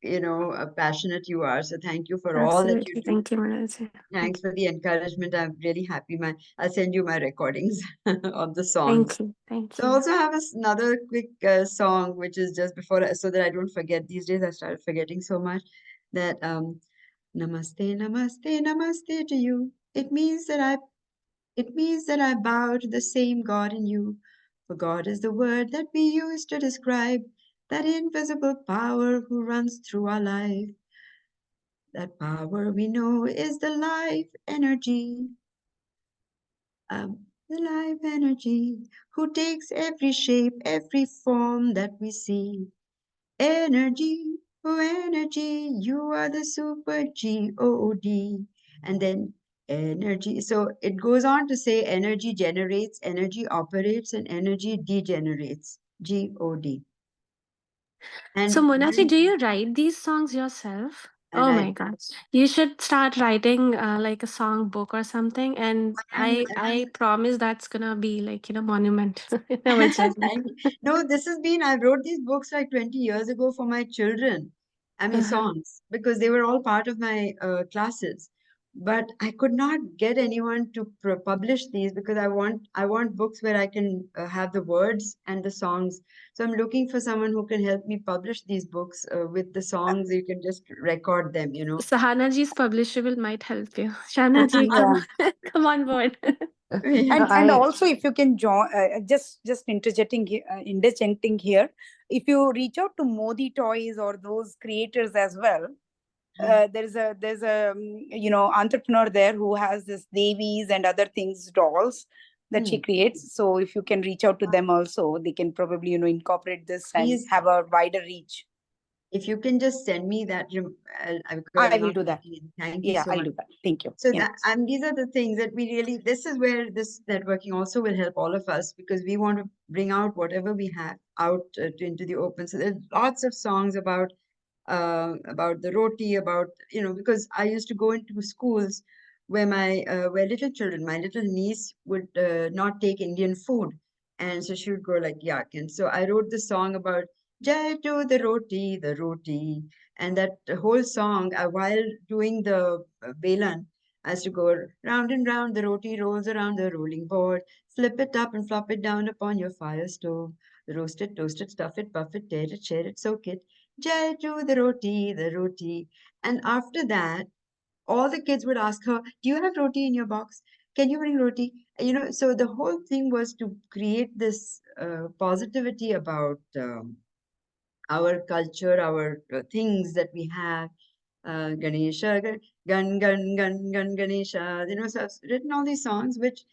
you know, passionate you are. So thank you for all that you do. Thank you, Manaji. Thanks for the encouragement. I'm really happy. I'll send you my recordings of the songs. Thank you. Thank you. So I also have another quick song, which is just before, so that I don't forget. These days I started forgetting so much that Namaste, Namaste, Namaste to you. It means that I bow to the same God in you. For God is the word that we use to describe that invisible power who runs through our life. That power we know is the life energy The life energy who takes every shape, every form that we see. Energy, oh energy, you are the super God. And then energy. So it goes on to say energy generates, energy operates, and energy degenerates. God. And So, Monaji, when do you write these songs yourself? I Oh my write, gosh. You should start writing like a song book or something. And I promise that's gonna be like, monumental in our journey. No, this has been, I wrote these books like 20 years ago for my children. I mean, Uh-huh. songs, because they were all part of my classes. But I could not get anyone to publish these because I want books where I can have the words and the songs. So I'm looking for someone who can help me publish these books with the songs. You can just record them, Sahanaji's publisher will might help you. Shanaji, Yeah. come on board. And also if you can join, just interjecting here, if you reach out to Modi Toys or those creators as well, there's a entrepreneur there who has this devis and other things, dolls that she creates. So if you can reach out to them also, they can probably incorporate this and Please. have a wider reach. If you can just send me that, I will do that. Thank you so I'll much. do that. Thank you. So these are the things that we really, this is where this networking also will help all of us, because we want to bring out whatever we have out into the open. So there's lots of songs about the roti, because I used to go into schools where where little children, my little niece would not take Indian food. And so she would go like, yuck. And so I wrote the song about Jai to the roti. And that whole song, while doing the Velan, I used to go round and round, the roti rolls around the rolling board. Flip it up and flop it down upon your fire stove. Roast it, toast it, stuff it, buff it, tear it, share it, soak it. Jai to the roti. And after that, all the kids would ask her, do you have roti in your box? Can you bring roti? So the whole thing was to create this positivity about our culture, our things that we have. Ganesha, Gan, Ganesha. So I've written all these songs, which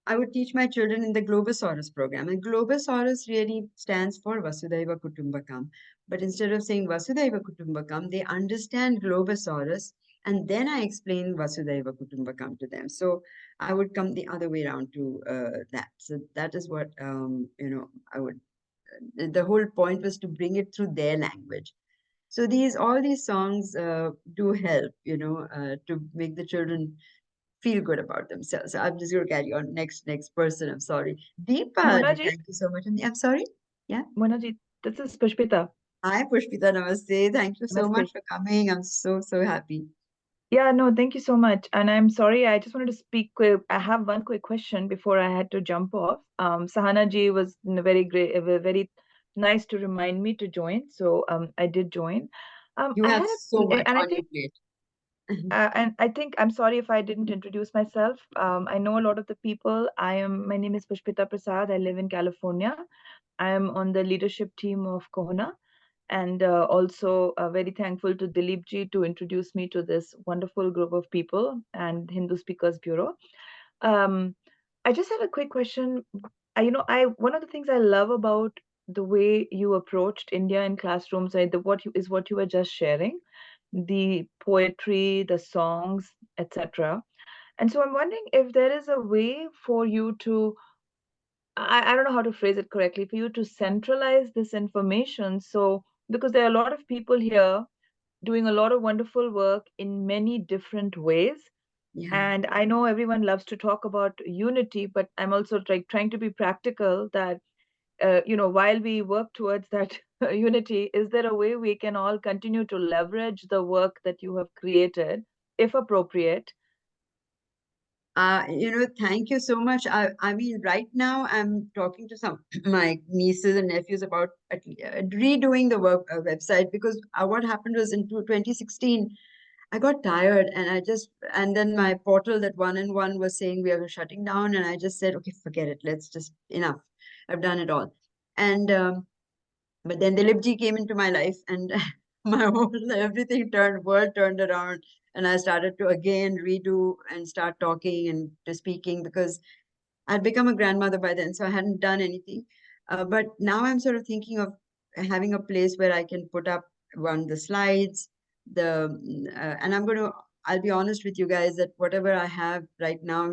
I would teach my children in the Globosaurus program. And Globosaurus really stands for Vasudhaiva Kutumbakam. But instead of saying Vasudhaiva Kutumbakam, they understand Globosaurus. And then I explain Vasudhaiva Kutumbakam to them. So I would come the other way around to that. So that is what, I would, the whole point was to bring it through their language. So all these songs do help, to make the children feel good about themselves. So I'm just going to carry on. Next person. I'm sorry. Deepa, Monaji? thank you so much. I'm sorry. Yeah. Monaji, this is Pushpita. Hi, Pushpita. Namaste. Thank you so much Namaste. for coming. I'm so happy. Yeah, no, thank you so much. And I'm sorry, I just wanted to speak quick. I have one quick question before I had to jump off. Sahana ji was very great, very nice to remind me to join. So I did join. You I have had so much and I on your think plate. and I think I'm sorry if I didn't introduce myself. I know a lot of the people. My name is Pushpita Prasad. I live in California. I am on the leadership team of Kohana, and also very thankful to Dilip ji to introduce me to this wonderful group of people and Hindu Speakers Bureau. I just had a quick question. One of the things I love about the way you approached India in classrooms, what you were just sharing, the poetry, the songs, etc. And so I'm wondering if there is a way for you to, I don't know how to phrase it correctly, for you to centralize this information. So, because there are a lot of people here doing a lot of wonderful work in many different ways. Yeah. And I know everyone loves to talk about unity, but I'm also trying to be practical that, while we work towards that unity, is there a way we can all continue to leverage the work that you have created, if appropriate? Thank you so much. I mean, right now I'm talking to some my nieces and nephews about redoing the website, because what happened was in 2016, I got tired and then my portal, that 1&1, was saying we are shutting down, and I just said, okay, forget it. Let's just, enough. I've done it all. And but then Dilip ji came into my life, and my whole world turned around, and I started to again redo and start talking and to speaking, because I'd become a grandmother by then, so I hadn't done anything. But now I'm sort of thinking of having a place where I can put up the slides, and I'll be honest with you guys that whatever I have right now,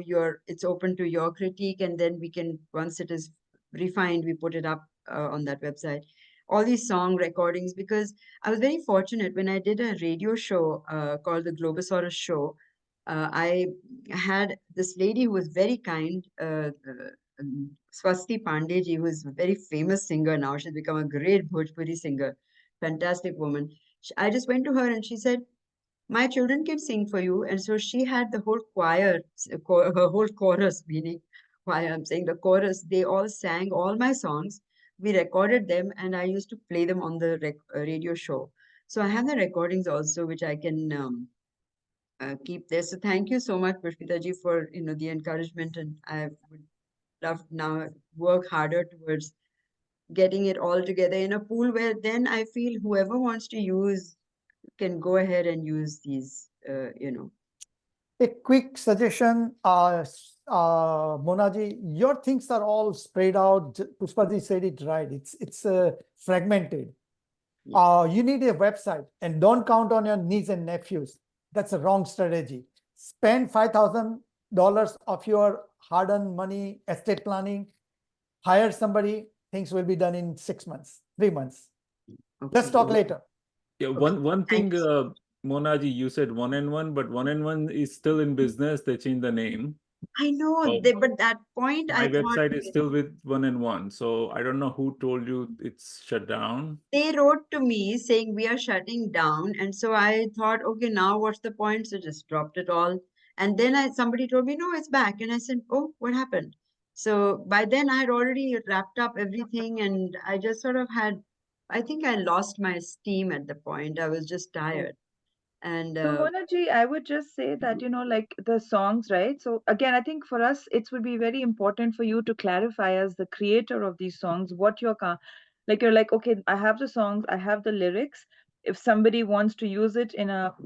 it's open to your critique, and then we can, once it is refined, we put it up on that website. All these song recordings, because I was very fortunate when I did a radio show called the Globosaurus Show. I had this lady who was very kind, Swasti Pandeji, who is a very famous singer now. She's become a great Bhojpuri singer, fantastic woman. I just went to her and she said, my children can sing for you. And so she had the whole choir, her whole chorus, meaning choir, I'm saying the chorus, they all sang all my songs. We recorded them and I used to play them on the radio show. So I have the recordings also, which I can keep there. So thank you so much, Pushpita ji, for the encouragement, and I would love now work harder towards getting it all together in a pool where then I feel whoever wants to use can go ahead and use these, A quick suggestion, Monaji, your things are all spread out. Pushpaji said it right. It's fragmented. You need a website, and don't count on your nieces and nephews. That's a wrong strategy. Spend $5,000 of your hard-earned money, estate planning, hire somebody, things will be done in 6 months, 3 months. Okay. Let's talk later. Yeah, one thing, Monaji, you said 1&1, but 1&1 is still in business. They changed the name. I know, but that point My I thought website is still with 1&1, so I don't know who told you it's shut down. they wrote to me saying we are shutting down, and so I thought, okay, now what's the point? So just dropped it all, and then somebody told me no, it's back, and I said, oh, what happened? So by then I had already wrapped up everything, and I just sort of I think I lost my steam at the point. I was just tired. And So Monaji, I would just say that, like the songs, right? So again, I think for us, it would be very important for you to clarify as the creator of these songs, what you're like, okay, I have the songs, I have the lyrics. If somebody wants to use it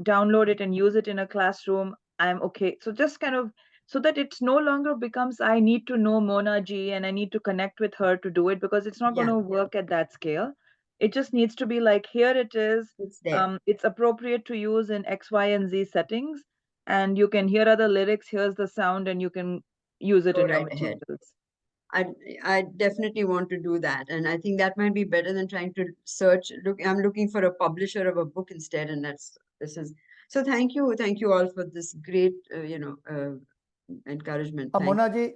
download it and use it in a classroom, I'm okay. So just kind of, so that it's no longer becomes, I need to know Monaji and I need to connect with her to do it, because it's not going to work at that scale. It just needs to be like, here it is. It's there. It's appropriate to use in X, Y, and Z settings. And you can hear other lyrics, here's the sound, and you can use it Go in your right ahead. materials. I definitely want to do that. And I think that might be better than trying to search. I'm looking for a publisher of a book instead. And so thank you. Thank you all for this great, encouragement. Monaji,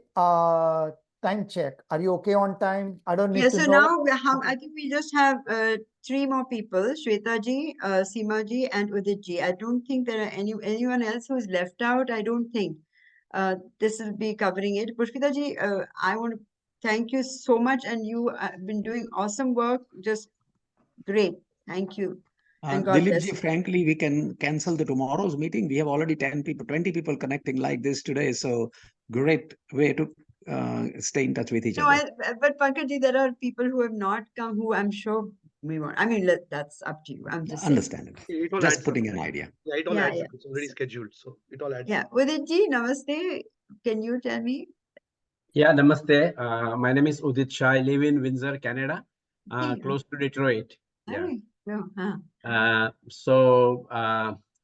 time check. Are you okay on time? I don't need to so know. now I think we just have 3 more people, Shweta ji, Seema ji, and Udit ji. I don't think there are anyone else who's left out. I don't think. This will be covering it. Pushpita ji, I want to thank you so much, and you have been doing awesome work. Just great. Thank you. And God Dilip bless ji, you. frankly, we can cancel the tomorrow's meeting. We have already 10 people, 20 people connecting like this today. So great way to stay in touch with each other. But Pankaj ji, there are people who have not come who I'm sure we want. I mean, that's up to you. I'm just Understandable. It all Just adds putting up, an right? idea. Yeah, it all adds up. It's already scheduled, so it all adds up. Udit ji, namaste. Can you tell me? Yeah, namaste. My name is Udit Shah. I live in Windsor, Canada, close to Detroit. Yeah.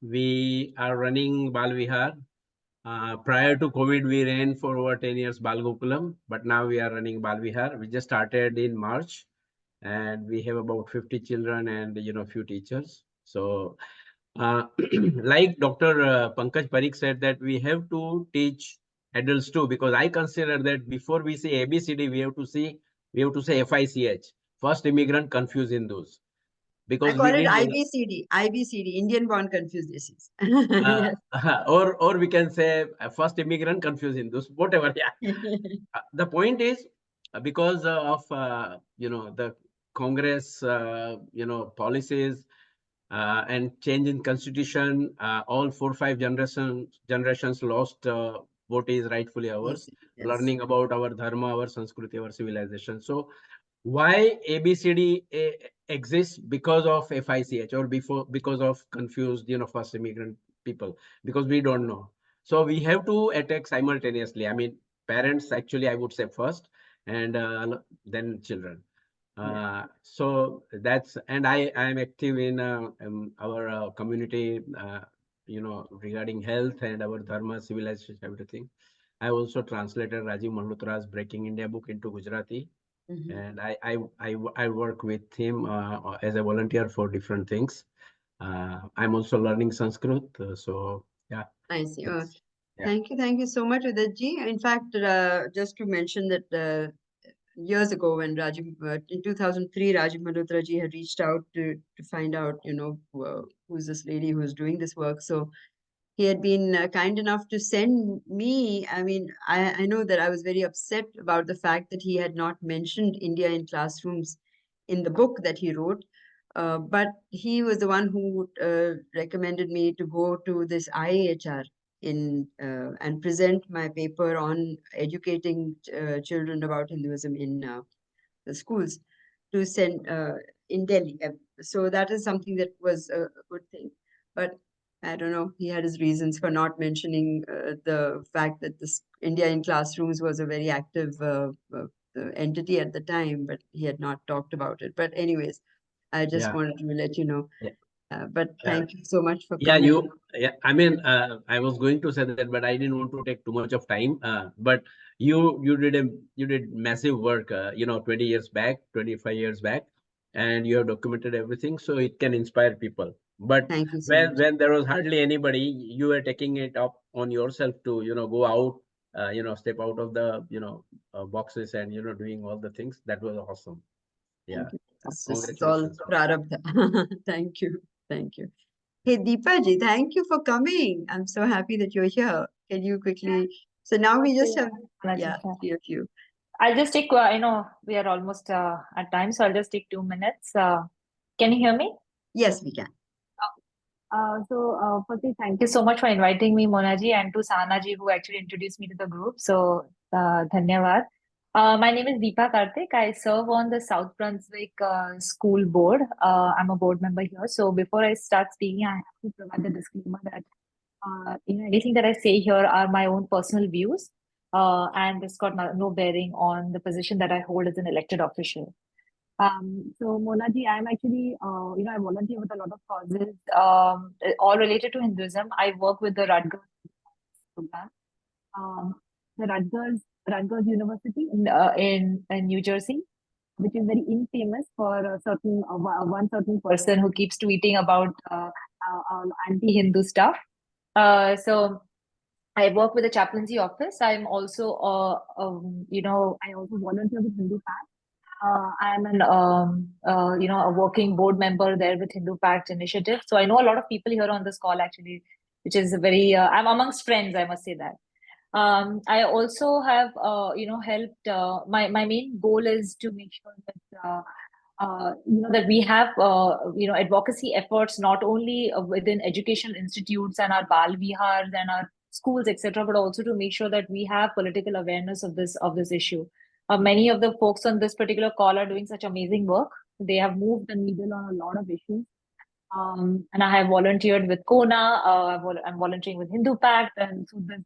We are running Bal Vihar. Prior to COVID, we ran for over 10 years Bal Gokulam, but now we are running Bal Vihar. We just started in March, and we have about 50 children and few teachers. So like Dr. Pankaj Parikh said, that we have to teach adults too, because I consider that before we say ABCD, we have to say FICH, first immigrant confused Hindus. Because I call it IBCD, Indian born confused disease. Yes. Or we can say first immigrant confused Hindus, whatever. Yeah. The point is, because of the Congress policies and change in constitution, all 4-5 generations lost what is rightfully ours. Yes. Learning about our dharma, our sanskriti, our civilization. So why ABCD exists? Because of FICH, or because of confused first immigrant people, because we don't know. So we have to attack simultaneously. I mean, parents, actually, I would say first, and then children. So that's, and I am active in our community, regarding health and our dharma, civilization, everything. I also translated Rajiv Malhotra's Breaking India book into Gujarati, and I work with him as a volunteer for different things. I'm also learning Sanskrit, so yeah. I see. Yeah. Thank you so much, Uditji. In fact, just to mention that years ago, when in 2003, Rajiv Malhotra ji had reached out to find out, who's this lady who's doing this work. So he had been kind enough to send me. I mean, I know that I was very upset about the fact that he had not mentioned India in classrooms in the book that he wrote. But he was the one who recommended me to go to this IAHR and present my paper on educating children about Hinduism in the schools to send in Delhi. So that is something that was a good thing. But I don't know, he had his reasons for not mentioning the fact that this India in classrooms was a very active entity at the time, but he had not talked about it. But anyways, I just wanted to let you know. But thank you so much for coming. I mean, I was going to say that, but I didn't want to take too much of time. But you did massive work, 20 years back, 25 years back, and you have documented everything, so it can inspire people. But thank you so much. When there was hardly anybody, you were taking it up on yourself to go out, step out of the boxes and doing all the things. That was awesome. Yeah. This is all prarabdha. Thank you. Thank you. Hey, Deepa ji, thank you for coming. I'm so happy that you're here. Can you quickly? So now we just have, three of you. I'll just take, we are almost at time, so I'll just take 2 minutes. Can you hear me? Yes, we can. Firstly, thank you so much for inviting me, Monaji, and to Sahanaji, who actually introduced me to the group. So, dhanyavad. My name is Deepa Karthik. I serve on the South Brunswick School Board. I'm a board member here. So before I start speaking, I have to provide the disclaimer that anything that I say here are my own personal views, and it's got no bearing on the position that I hold as an elected official. So Monaji, I'm actually, I volunteer with a lot of causes, all related to Hinduism. I work with the Rutgers program. The Rutgers University in New Jersey, which is very infamous for a certain one certain person who keeps tweeting about anti-Hindu stuff. So I work with the chaplaincy office. I'm also, I also volunteer with Hindu Pact. I'm an, a working board member there with Hindu Pact Initiative. So I know a lot of people here on this call actually, which is a very, I'm amongst friends, I must say that. I also have, helped, my main goal is to make sure that, that we have, advocacy efforts, not only within education institutes and our Bal Vihars and our schools, etc., but also to make sure that we have political awareness of this issue. Many of the folks on this particular call are doing such amazing work. They have moved the needle on a lot of issues. And I have volunteered with Kona. I'm volunteering with Hindu Pact, and so this,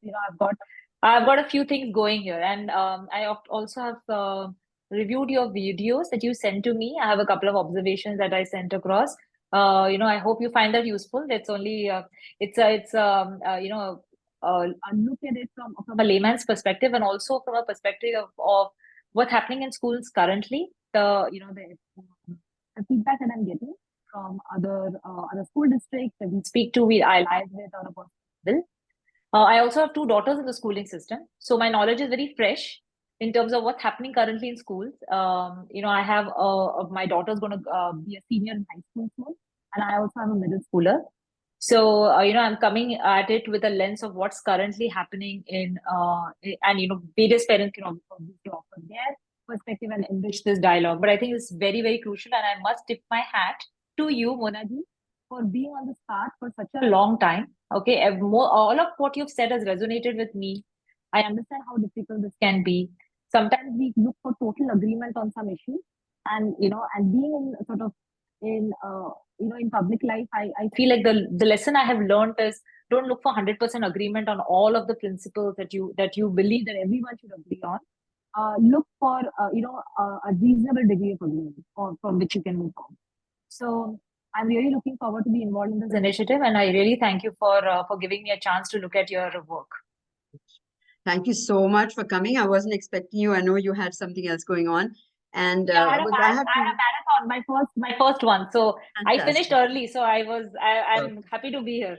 I've got a few things going here. And I also have reviewed your videos that you sent to me. I have a couple of observations that I sent across. I hope you find that useful. That's only a look at it from a layman's perspective, and also from a perspective of what's happening in schools currently. The feedback that I'm getting from other school districts that we speak to, I live with on a personal level. I also have 2 daughters in the schooling system, so my knowledge is very fresh in terms of what's happening currently in schools. I have my daughter's going to be a senior in high school soon, and I also have a middle schooler. So I'm coming at it with a lens of what's currently happening in and various parents can obviously offer their perspective and enrich this dialogue. But I think it's very, very crucial, and I must tip my hat to you, Monaji, for being on this path for such a long time. Okay, all of what you've said has resonated with me. I understand how difficult this can be. Sometimes we look for total agreement on some issues, and and being in in public life, I feel like the lesson I have learned is don't look for 100% agreement on all of the principles that you believe that everyone should agree on. Look for a reasonable degree of agreement from which you can move on. So I'm really looking forward to be involved in this initiative, and I really thank you for giving me a chance to look at your work. Thank you so much for coming. I wasn't expecting you. I know you had something else going on. And I had a marathon, my first one. So I finished early. So I'm happy to be here.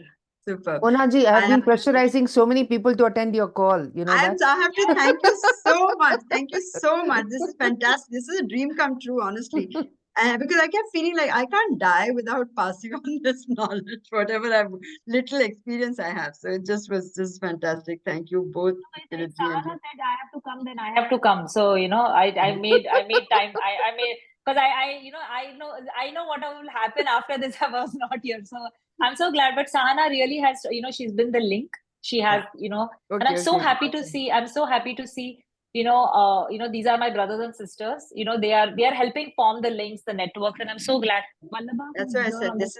Super. Monaji, I have been pressurizing so many people to attend your call. You know that? I have to thank you so much. Thank you so much. This is fantastic. This is a dream come true, honestly. Because I kept feeling like I can't die without passing on this knowledge, whatever little experience I have. So it just was just fantastic. Thank you both. If Sana said I have to come, then I have to come. So I made time. I made, because I know what will happen after this. I was not here, so I'm so glad. But Sahana really has, she's been the link. She has, and I'm so happy to see. I'm so happy to see. These are my brothers and sisters. They are helping form the links, the networks, and I'm so glad. Vallabha, that's why I said this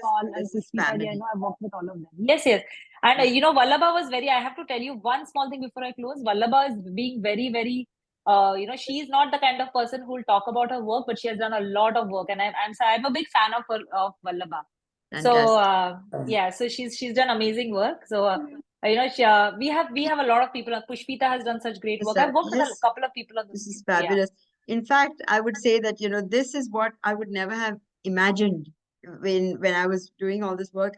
is family. I worked with all of them. Yes. And Vallabha was very. I have to tell you one small thing before I close. Vallabha is being very, very. She's not the kind of person who will talk about her work, but she has done a lot of work, and I'm a big fan of her, of Vallabha. So so she's done amazing work. So we have a lot of people. Pushpita has done such great work. I've worked with a couple of people on this. This is fabulous. In fact, I would say that this is what I would never have imagined when I was doing all this work.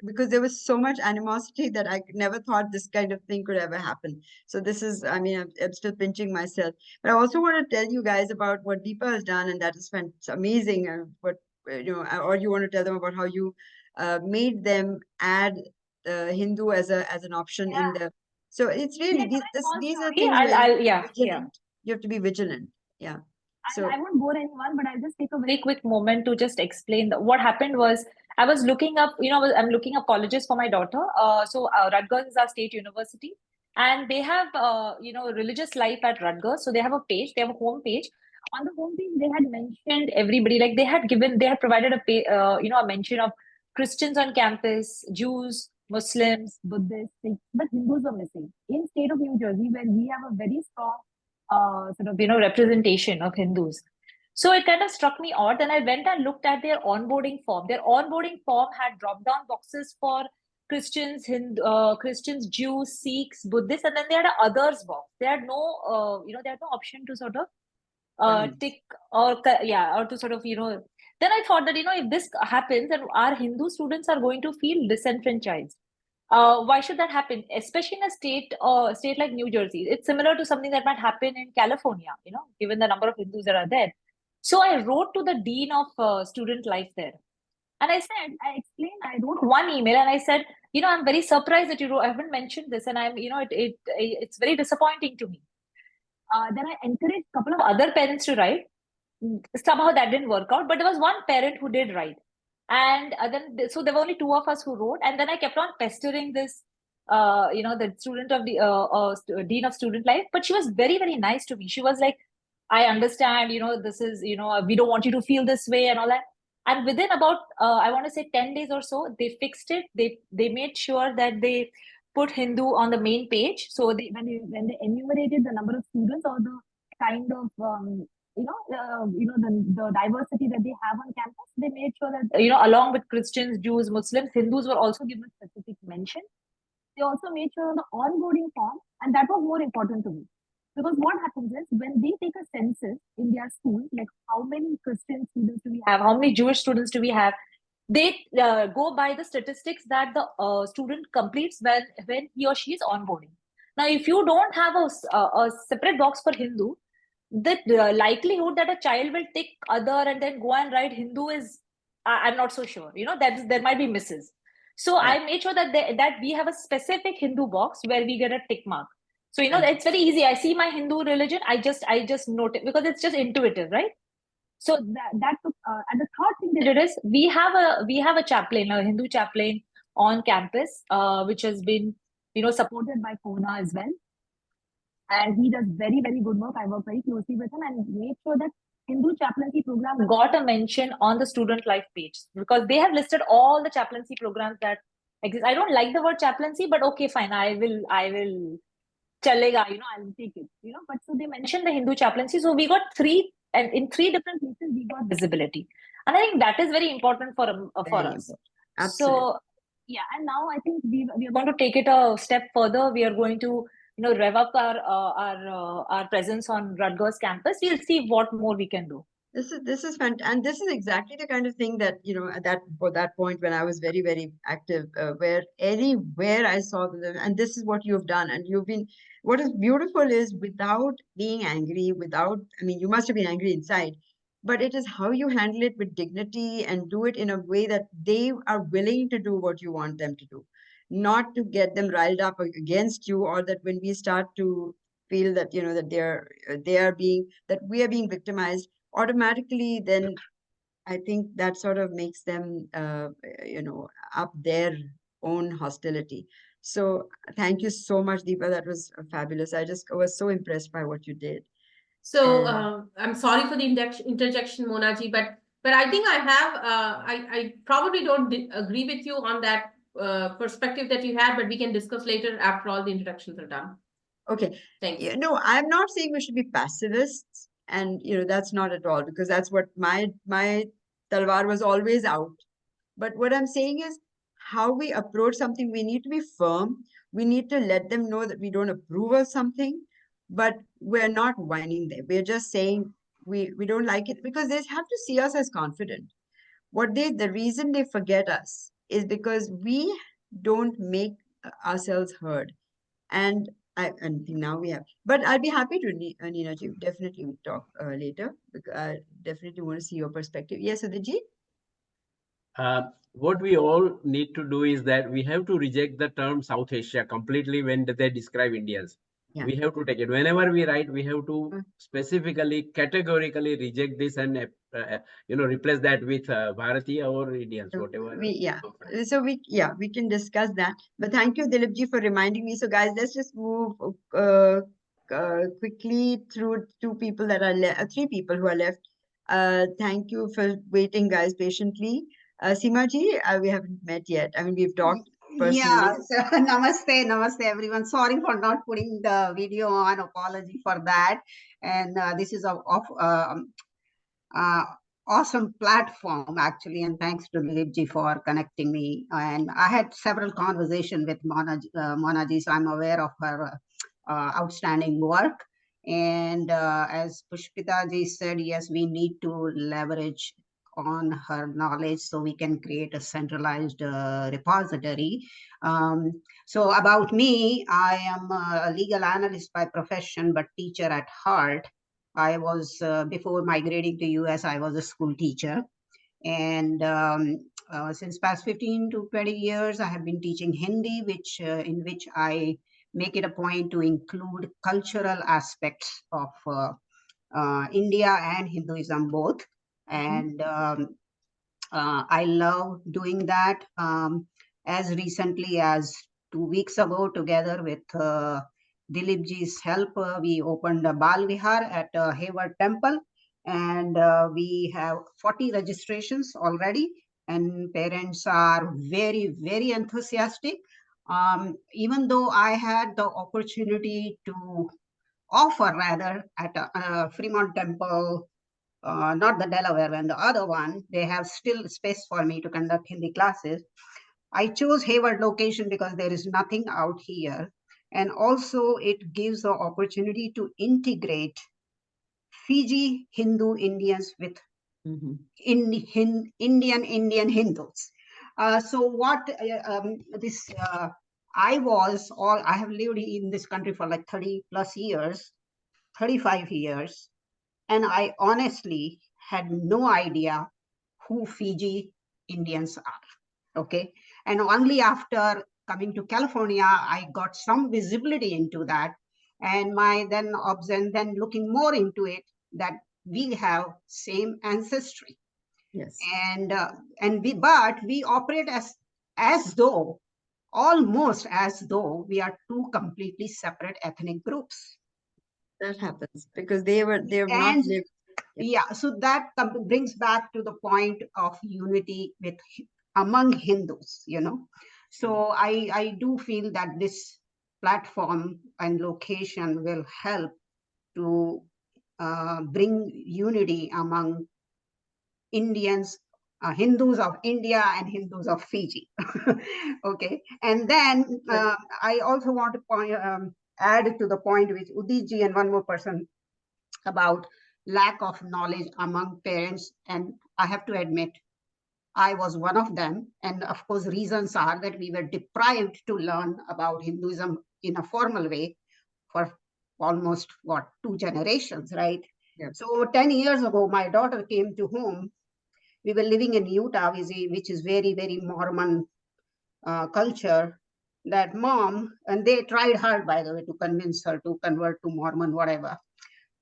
Because there was so much animosity that I never thought this kind of thing could ever happen. So this is, I mean, I'm still pinching myself. But I also want to tell you guys about what Deepa has done, and that is amazing. Or you want to tell them about how you made them add Hindu as an option in the. So it's really these are things where you have to be vigilant. Yeah. So I won't bore anyone, but I'll just take a very quick moment to just explain what happened was I was looking up, I'm looking up colleges for my daughter. So Rutgers is our state university, and they have, religious life at Rutgers. So they have a page, they have a home page. On the home page, they had mentioned everybody, like they had provided a mention of Christians on campus, Jews, Muslims, Buddhists, but Hindus were missing. In state of New Jersey, where we have a very strong representation of Hindus. So it kind of struck me odd. And I went and looked at their onboarding form. Their onboarding form had drop-down boxes for Christians, Christians, Jews, Sikhs, Buddhists, and then they had an others box. They had no, they had no option to sort of tick or to sort of, Then I thought that, if this happens, then our Hindu students are going to feel disenfranchised. Why should that happen? Especially in a state like New Jersey. It's similar to something that might happen in California, given the number of Hindus that are there. So I wrote to the dean of student life there. And I explained, I wrote one email and I said, I'm very surprised that you haven't mentioned this. And it's very disappointing to me. Then I encouraged a couple of other parents to write. Somehow that didn't work out, but there was one parent who did write. And so there were only two of us who wrote, and then I kept on pestering this, the student of the dean of student life. But she was very, very nice to me. She was like, "I understand. This is, we don't want you to feel this way and all that." And within about, I want to say 10 days or so, they fixed it. They made sure that they put Hindu on the main page. So when they enumerated the number of students or the kind of the diversity that they have on campus, they made sure that along with Christians, Jews, Muslims, Hindus were also given specific mention. They also made sure on the onboarding form, and that was more important to me, because what happens is when they take a census in their school, like how many Christian students do we have, how many Jewish students do we have, they go by the statistics that the student completes when he or she is onboarding. Now, if you don't have a separate box for Hindu, the likelihood that a child will tick other and then go and write Hindu is, I'm not so sure. That there might be misses. So I made sure that that we have a specific Hindu box where we get a tick mark. So it's very easy. I see my Hindu religion, I just note it because it's just intuitive, right? So that took, and the third thing they did is we have a chaplain, a Hindu chaplain on campus, which has been supported by Kona as well. And he does very, very good work. I work very closely with him and made sure that Hindu chaplaincy program got a mention on the student life page, because they have listed all the chaplaincy programs that exist. I don't like the word chaplaincy, but okay, fine. I will chalega, I'll take it, but so they mentioned the Hindu chaplaincy. So we got three, and in three different places, we got visibility. And I think that is very important for us. Absolutely. So, yeah, and now I think we are going to take it a step further. We are going to, rev up our presence on Rutgers campus. We'll see what more we can do. This is fantastic, and this is exactly the kind of thing that at that point when I was very, very active, where anywhere I saw them, and this is what you've done, and you've been. What is beautiful is without being angry, you must have been angry inside, but it is how you handle it with dignity and do it in a way that they are willing to do what you want them to do, not to get them riled up against you, or that when we start to feel that that we are being victimized automatically, then I think that sort of makes them up their own hostility. So thank you so much, Deepa. That was fabulous. I was so impressed by what you did. So I'm sorry for the interjection, Monaji, but I think I probably don't agree with you on that perspective that you had, but we can discuss later after all the introductions are done. Okay. Thanks. No, I'm not saying we should be pacifists, and that's not at all, because that's what my talwar was always out. But what I'm saying is how we approach something, we need to be firm. We need to let them know that we don't approve of something, but we're not whining there. We're just saying we don't like it, because they have to see us as confident. The reason they forget us is because we don't make ourselves heard. And I think now we have, but I'll be happy to, Neena ji, definitely we'll talk later, because I definitely want to see your perspective. Yes, Aditi? What we all need to do is that we have to reject the term South Asia completely when they describe Indians. Yeah. We have to take it. Whenever we write, we have to specifically, categorically reject this and replace that with Bharatiya or Indians, whatever. We can discuss that. But thank you, Dilip ji, for reminding me. So guys, let's just move quickly through three people who are left. Thank you for waiting, guys, patiently. Seema ji, we haven't met yet. I mean, we've talked personally. Yeah, so, namaste everyone. Sorry for not putting the video on. Apology for that. And this is awesome platform actually, and thanks to Dilipji for connecting me. And I had several conversations with Monaji, so I'm aware of her outstanding work. And as Pushpita ji said, yes, we need to leverage on her knowledge so we can create a centralized repository. So about me, I am a legal analyst by profession, but teacher at heart. I was, before migrating to US, I was a school teacher. And since past 15 to 20 years, I have been teaching Hindi, in which I make it a point to include cultural aspects of India and Hinduism both. And I love doing that. As recently as 2 weeks ago, together with Dilipji's help, we opened a Bal Vihar at Hayward Temple, and we have 40 registrations already, and parents are very, very enthusiastic. Even though I had the opportunity to offer rather at Fremont Temple, not the Delaware one, the other one, they have still space for me to conduct Hindi classes. I chose Hayward location because there is nothing out here. And also it gives the opportunity to integrate Fiji Hindu Indians with Indian Hindus. So what I have lived in this country for like 30 plus years, 35 years. And I honestly had no idea who Fiji Indians are. Okay. And only after coming to California, I got some visibility into that. And then looking more into it, that we have same ancestry. Yes. And we operate almost as though we are two completely separate ethnic groups. That happens because they have not lived. Yeah, so that brings back to the point of unity among Hindus, So I do feel that this platform and location will help to bring unity among Indians, Hindus of India and Hindus of Fiji. Okay, and then I also want to add to the point which Uditji and one more person about lack of knowledge among parents, and I have to admit, I was one of them. And of course, reasons are that we were deprived to learn about Hinduism in a formal way for almost, what, 2 generations, right? Yep. So 10 years ago, my daughter came to home. We were living in Utah, which is very, very Mormon culture. That mom, and they tried hard, by the way, to convince her to convert to Mormon, whatever.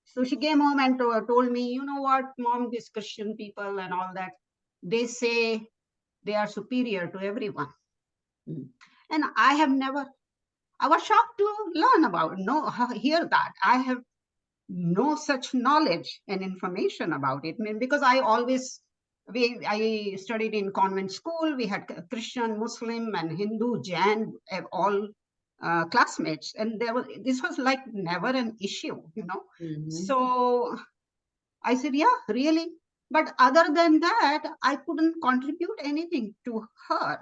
So she came home and told me, you know what, mom, these Christian people and all that, they say they are superior to everyone. And I was shocked to learn about, hear that. I have no such knowledge and information about it. I mean, because I studied in convent school. We had Christian, Muslim, and Hindu, Jain, all classmates, and this was like never an issue, you know. So I said, yeah, really. But other than that, I couldn't contribute anything to her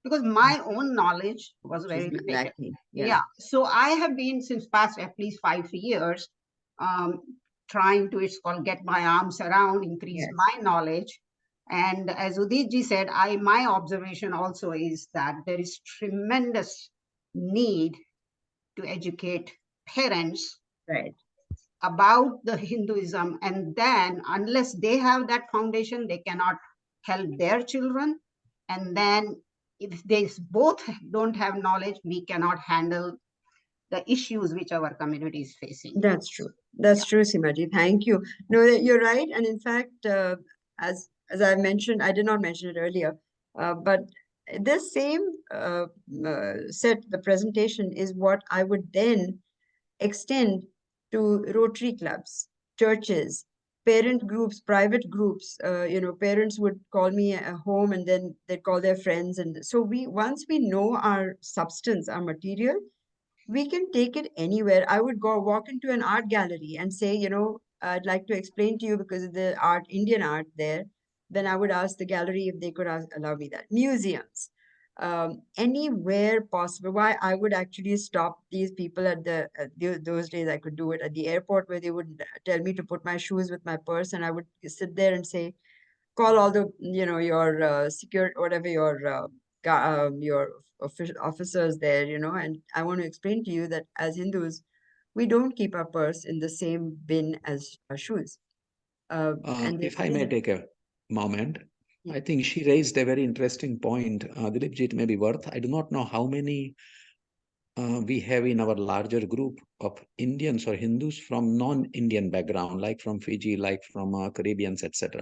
because my own knowledge was very limited. Lacking. Yeah. So I have been since past at least 5 years trying to, it's called, get my arms around, increase my knowledge. And as Uditji said, my observation also is that there is tremendous need to educate parents about the Hinduism. And then unless they have that foundation, they cannot help their children. And then if they both don't have knowledge, we cannot handle the issues which our community is facing. That's true. That's true, Simaji. Thank you. No, you're right. And in fact, as I mentioned, I did not mention it earlier, but this same set, the presentation, is what I would then extend to Rotary clubs, churches, parent groups, private groups. Parents would call me at home and then they'd call their friends. And so once we know our substance, our material, we can take it anywhere. I would go walk into an art gallery and say, I'd like to explain to you because of the art, Indian art there. Then I would ask the gallery if they could allow me that. Museums, anywhere possible. Why I would actually stop these people at those days I could do it at the airport where they would tell me to put my shoes with my purse, and I would sit there and say, call all the, your security, whatever your officers there, and I want to explain to you that as Hindus, we don't keep our purse in the same bin as our shoes. And if I may take a moment, I think she raised a very interesting point. Dilipji, it may be worth. I do not know how many we have in our larger group of Indians or Hindus from non-Indian background, like from Fiji, like from Caribbeans, etc.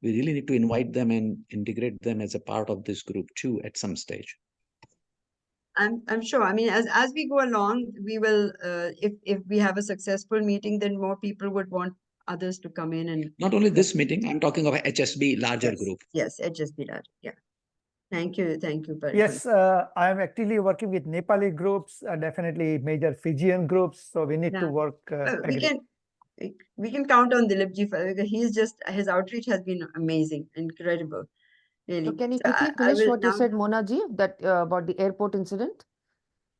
We really need to invite them and integrate them as a part of this group too at some stage. I'm sure. I mean, as we go along, we will. If we have a successful meeting, then more people would want others to come in and. Not only this meeting, I'm talking of HSB larger group. Yes, HSB larger. Yeah. Thank you. Yes, I am actively working with Nepali groups, definitely major Fijian groups. So we need to work. We can count on Dilipji for his outreach has been amazing, incredible. Really. So can you quickly finish what you said, Monaji, that about the airport incident?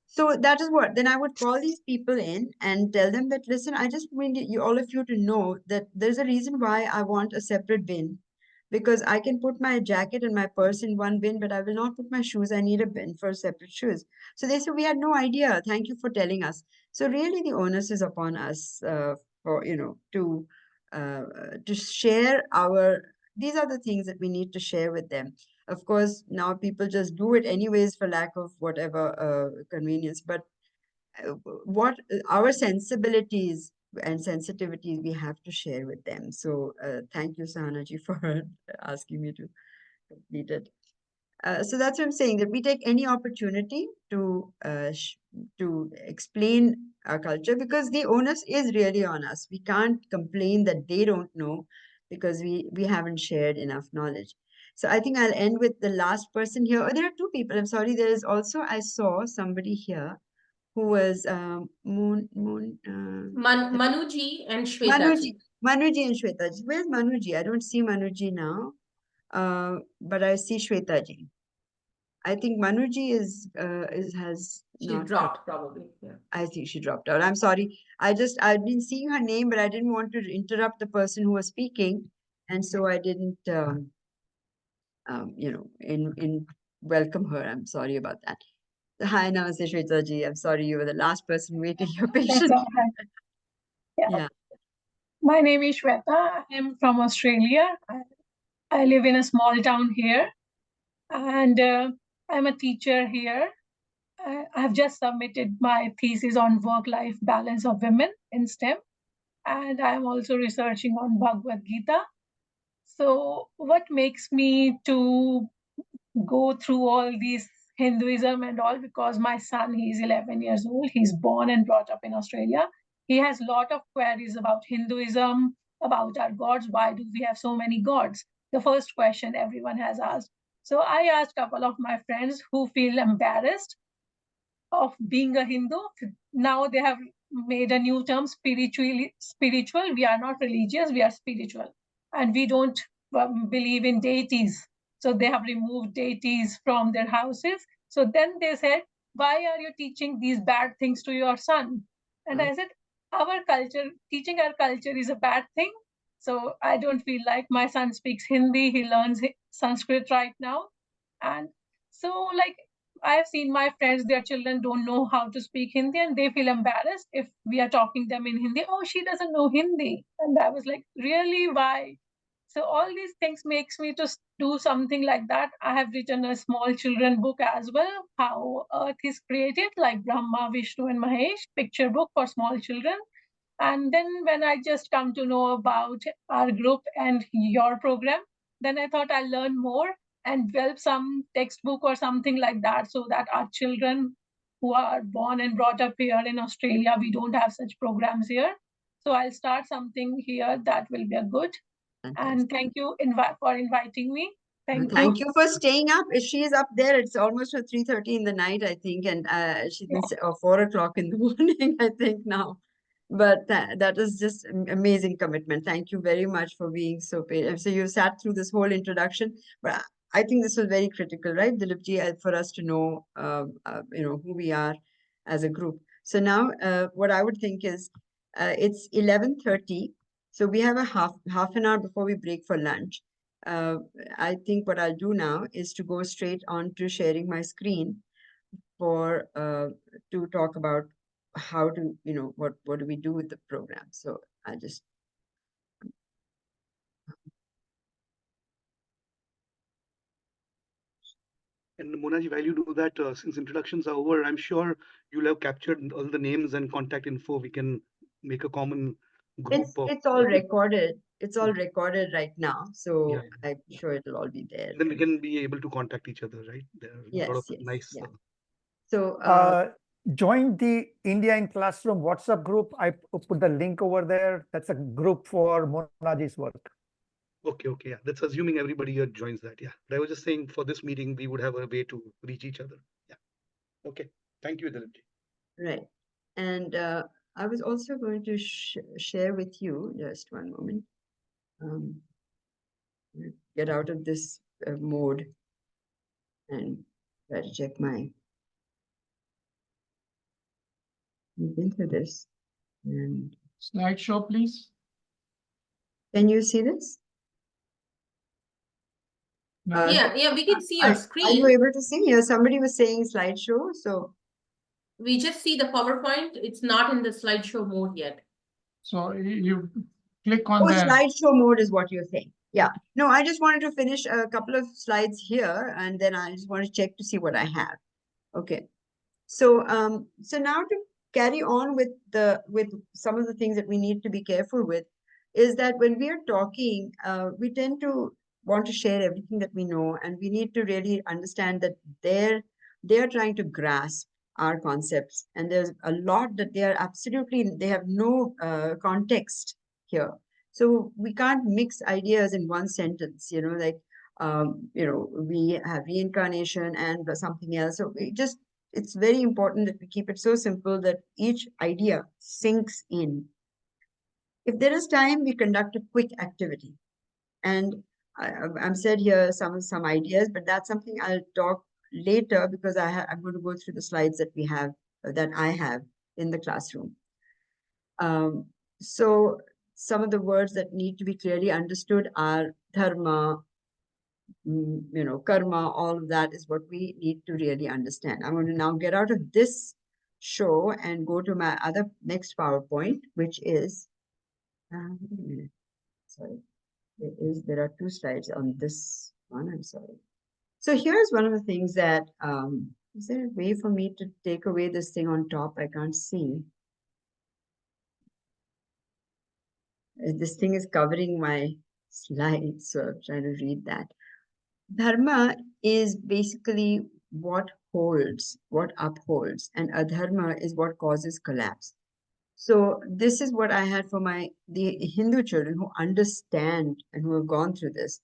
So that is what, then I would call these people in and tell them that, listen, I just want all of you to know that there's a reason why I want a separate bin, because I can put my jacket and my purse in one bin, but I will not put my shoes. I need a bin for separate shoes. So they said, we had no idea. Thank you for telling us. So really the onus is upon us to share these are the things that we need to share with them. Of course, now people just do it anyways for lack of whatever convenience, but what our sensibilities and sensitivities we have to share with them. So thank you, Sahanaji, for asking me to complete it. So that's what I'm saying, that we take any opportunity to explain our culture, because the onus is really on us. We can't complain that they don't know because we haven't shared enough knowledge. So I think I'll end with the last person here. Oh, there are two people. I'm sorry. There is also, I saw somebody here who was Manuji and Shwetaji. Manuji and Shwetaji. Where's Manuji? I don't see Manuji now, but I see Shwetaji. I think Manuji has She's not dropped probably. Yeah. I think she dropped out. I'm sorry. I'd been seeing her name, but I didn't want to interrupt the person who was speaking, and so I didn't, in welcome her. I'm sorry about that. Hi, Namaste, Shwetaji. I'm sorry you were the last person waiting your patience. That's all right. Yeah. My name is Shweta. I'm from Australia. I live in a small town here, and I'm a teacher here. I've just submitted my thesis on work-life balance of women in STEM, and I'm also researching on Bhagavad Gita. So what makes me to go through all these Hinduism and all, because my son, he's 11 years old. He's born and brought up in Australia. He has a lot of queries about Hinduism, about our gods. Why do we have so many gods? The first question everyone has asked. So I asked a couple of my friends who feel embarrassed of being a Hindu. Now they have made a new term, spiritual. We are not religious, we are spiritual. And we don't believe in deities. So they have removed deities from their houses. So then they said, why are you teaching these bad things to your son? And I said, our culture, teaching our culture is a bad thing. So I don't feel like my son speaks Hindi. He learns Sanskrit right now. And so like, I've seen my friends, their children don't know how to speak Hindi and they feel embarrassed if we are talking them in Hindi. Oh, she doesn't know Hindi. And I was like, really, why? So all these things makes me to do something like that. I have written a small children book as well, how Earth is created, like Brahma, Vishnu and Mahesh, picture book for small children. And then when I just come to know about our group and your program, then I thought I'll learn more and develop some textbook or something like that, so that our children who are born and brought up here in Australia, we don't have such programs here. So I'll start something here that will be a good. And thank you for inviting me. Thank you for staying up. She is up there. It's almost 3:30 in the night, I think, and she's been 4 o'clock in the morning, I think now. But that is just amazing commitment. Thank you very much for being so patient. So you sat through this whole introduction, but I think this was very critical, right, Dilipji, for us to know, who we are as a group. So now, what I would think is, it's 11:30, so we have a half an hour before we break for lunch. I think what I'll do now is to go straight on to sharing my screen for to talk about how to, what do we do with the program. So I just And Monaji, while you do that, since introductions are over, I'm sure you'll have captured all the names and contact info. We can make a common group. It's all recorded. It's all recorded right now, so I'm sure it'll all be there. Then we can be able to contact each other, right? There are a lot of nice. So join the India in Classroom WhatsApp group. I put the link over there. That's a group for Monaji's work. Okay, yeah. That's assuming everybody here joins that. Yeah. But I was just saying for this meeting, we would have a way to reach each other. Yeah. Okay. Thank you, Dilipji. Right. And I was also going to share with you, just one moment. Get out of this mode and try to check my. We've been through this. And slideshow, please. Can you see this? Yeah, we can see your screen. Are you able to see? Yeah, somebody was saying slideshow, so. We just see the PowerPoint. It's not in the slideshow mode yet. So you click on the slideshow mode is what you're saying. Yeah. No, I just wanted to finish a couple of slides here, and then I just want to check to see what I have. Okay. So so now to carry on with some of the things that we need to be careful with is that when we are talking, we tend to want to share everything that we know, and we need to really understand that they're trying to grasp our concepts, and there's a lot that they have no context here. So we can't mix ideas in one sentence, like we have reincarnation and something else. So it's very important that we keep it so simple that each idea sinks in. If there is time, we conduct a quick activity. And I'm said here some ideas, but that's something I'll talk later because I'm going to go through the slides that we have, that I have in the classroom. So some of the words that need to be clearly understood are dharma, karma, all of that is what we need to really understand. I'm going to now get out of this show and go to my other next PowerPoint, which is, wait a minute, sorry. There are 2 slides on this one, I'm sorry. So here's one of the things that, is there a way for me to take away this thing on top? I can't see. This thing is covering my slides, so I'm trying to read that. Dharma is basically what holds, what upholds, and adharma is what causes collapse. So this is what I had for the Hindu children who understand and who have gone through this.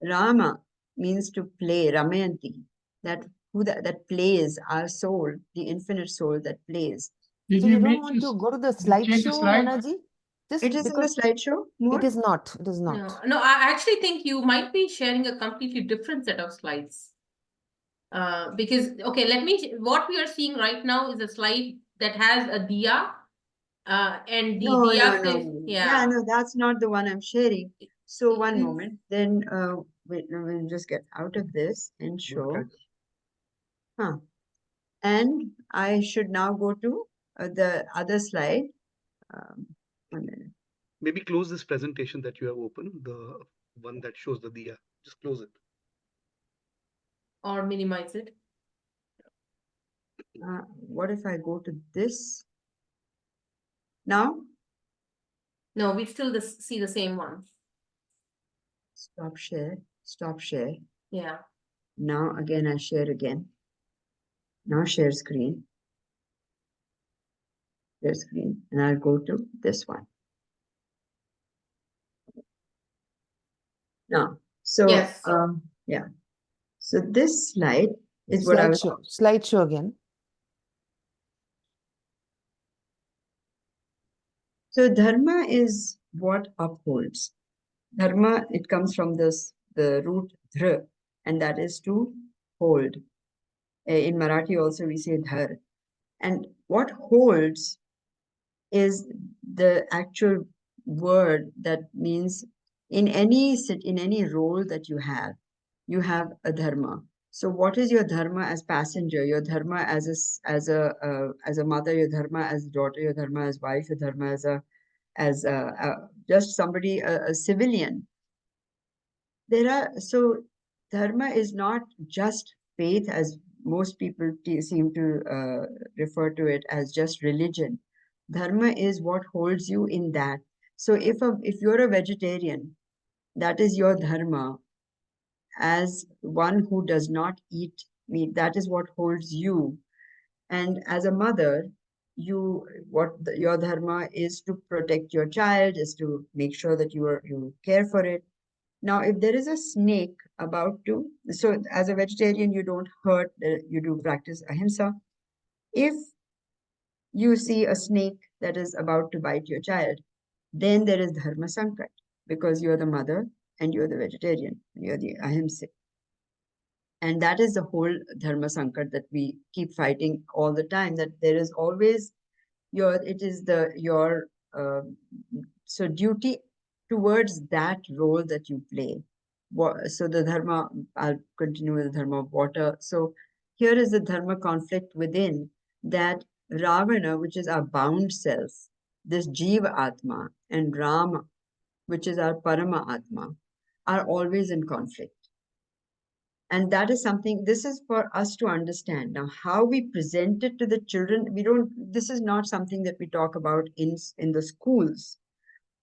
Rama means to play, Ramayanti, that plays, our soul, the infinite soul that plays. So you don't want to go to the slideshow, Monaji? It is in the slideshow? It is not. It is not. No, I actually think you might be sharing a completely different set of slides. Because, okay, what we are seeing right now is a slide that has a diya. And the diya says, yeah, no, that's not the one I'm sharing. So one moment, then wait, we'll just get out of this and show. Okay. And I should now go to the other slide. 1 minute. Maybe close this presentation that you have opened, the one that shows the diya. Just close it. Or minimize it. What if I go to this? Now? No, we still see the same one. Stop share. Stop share. Yeah. Now again, I share again. Now share screen. Share screen. And I'll go to this one. Now, so yes. Yeah. So this slide is what I was. Slideshow again. So dharma is what upholds. Dharma, it comes from the root dhr, and that is to hold. In Marathi also we say dhar. And what holds is the actual word that means in any role that you have a dharma. So what is your dharma as passenger, your dharma as a mother, your dharma as a daughter, your dharma as wife, your dharma as just somebody, a civilian. So dharma is not just faith as most people seem to refer to it as just religion. Dharma is what holds you in that. So if you're a vegetarian, that is your dharma. As one who does not eat meat, that is what holds you. And as a mother, your dharma is to protect your child, is to make sure that you care for it. Now, if there is a snake about to, so as a vegetarian, you don't hurt, you do practice ahimsa. If you see a snake that is about to bite your child, then there is dharma sankat, because you're the mother and you're the vegetarian, you're the ahimsa. And that is the whole dharma sankat that we keep fighting all the time, that there is always so duty towards that role that you play. So the dharma, I'll continue with the dharma of water. So here is the dharma conflict within, that Ravana, which is our bound self, this Jiva Atma, and Rama, which is our Parama Atma, are always in conflict. And that is something, this is for us to understand. Now, how we present it to the children, this is not something that we talk about in the schools,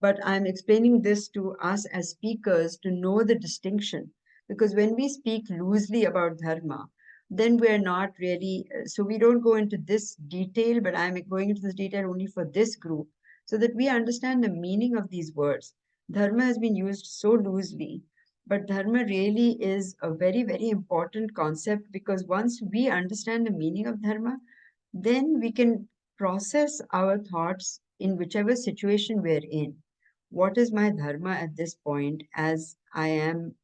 but I'm explaining this to us as speakers to know the distinction. Because when we speak loosely about dharma, then we're not really, so we don't go into this detail, but I'm going into this detail only for this group, so that we understand the meaning of these words. Dharma has been used so loosely But dharma really is a very, very important concept, because once we understand the meaning of dharma, then we can process our thoughts in whichever situation we're in. What is my dharma at this point, as I am,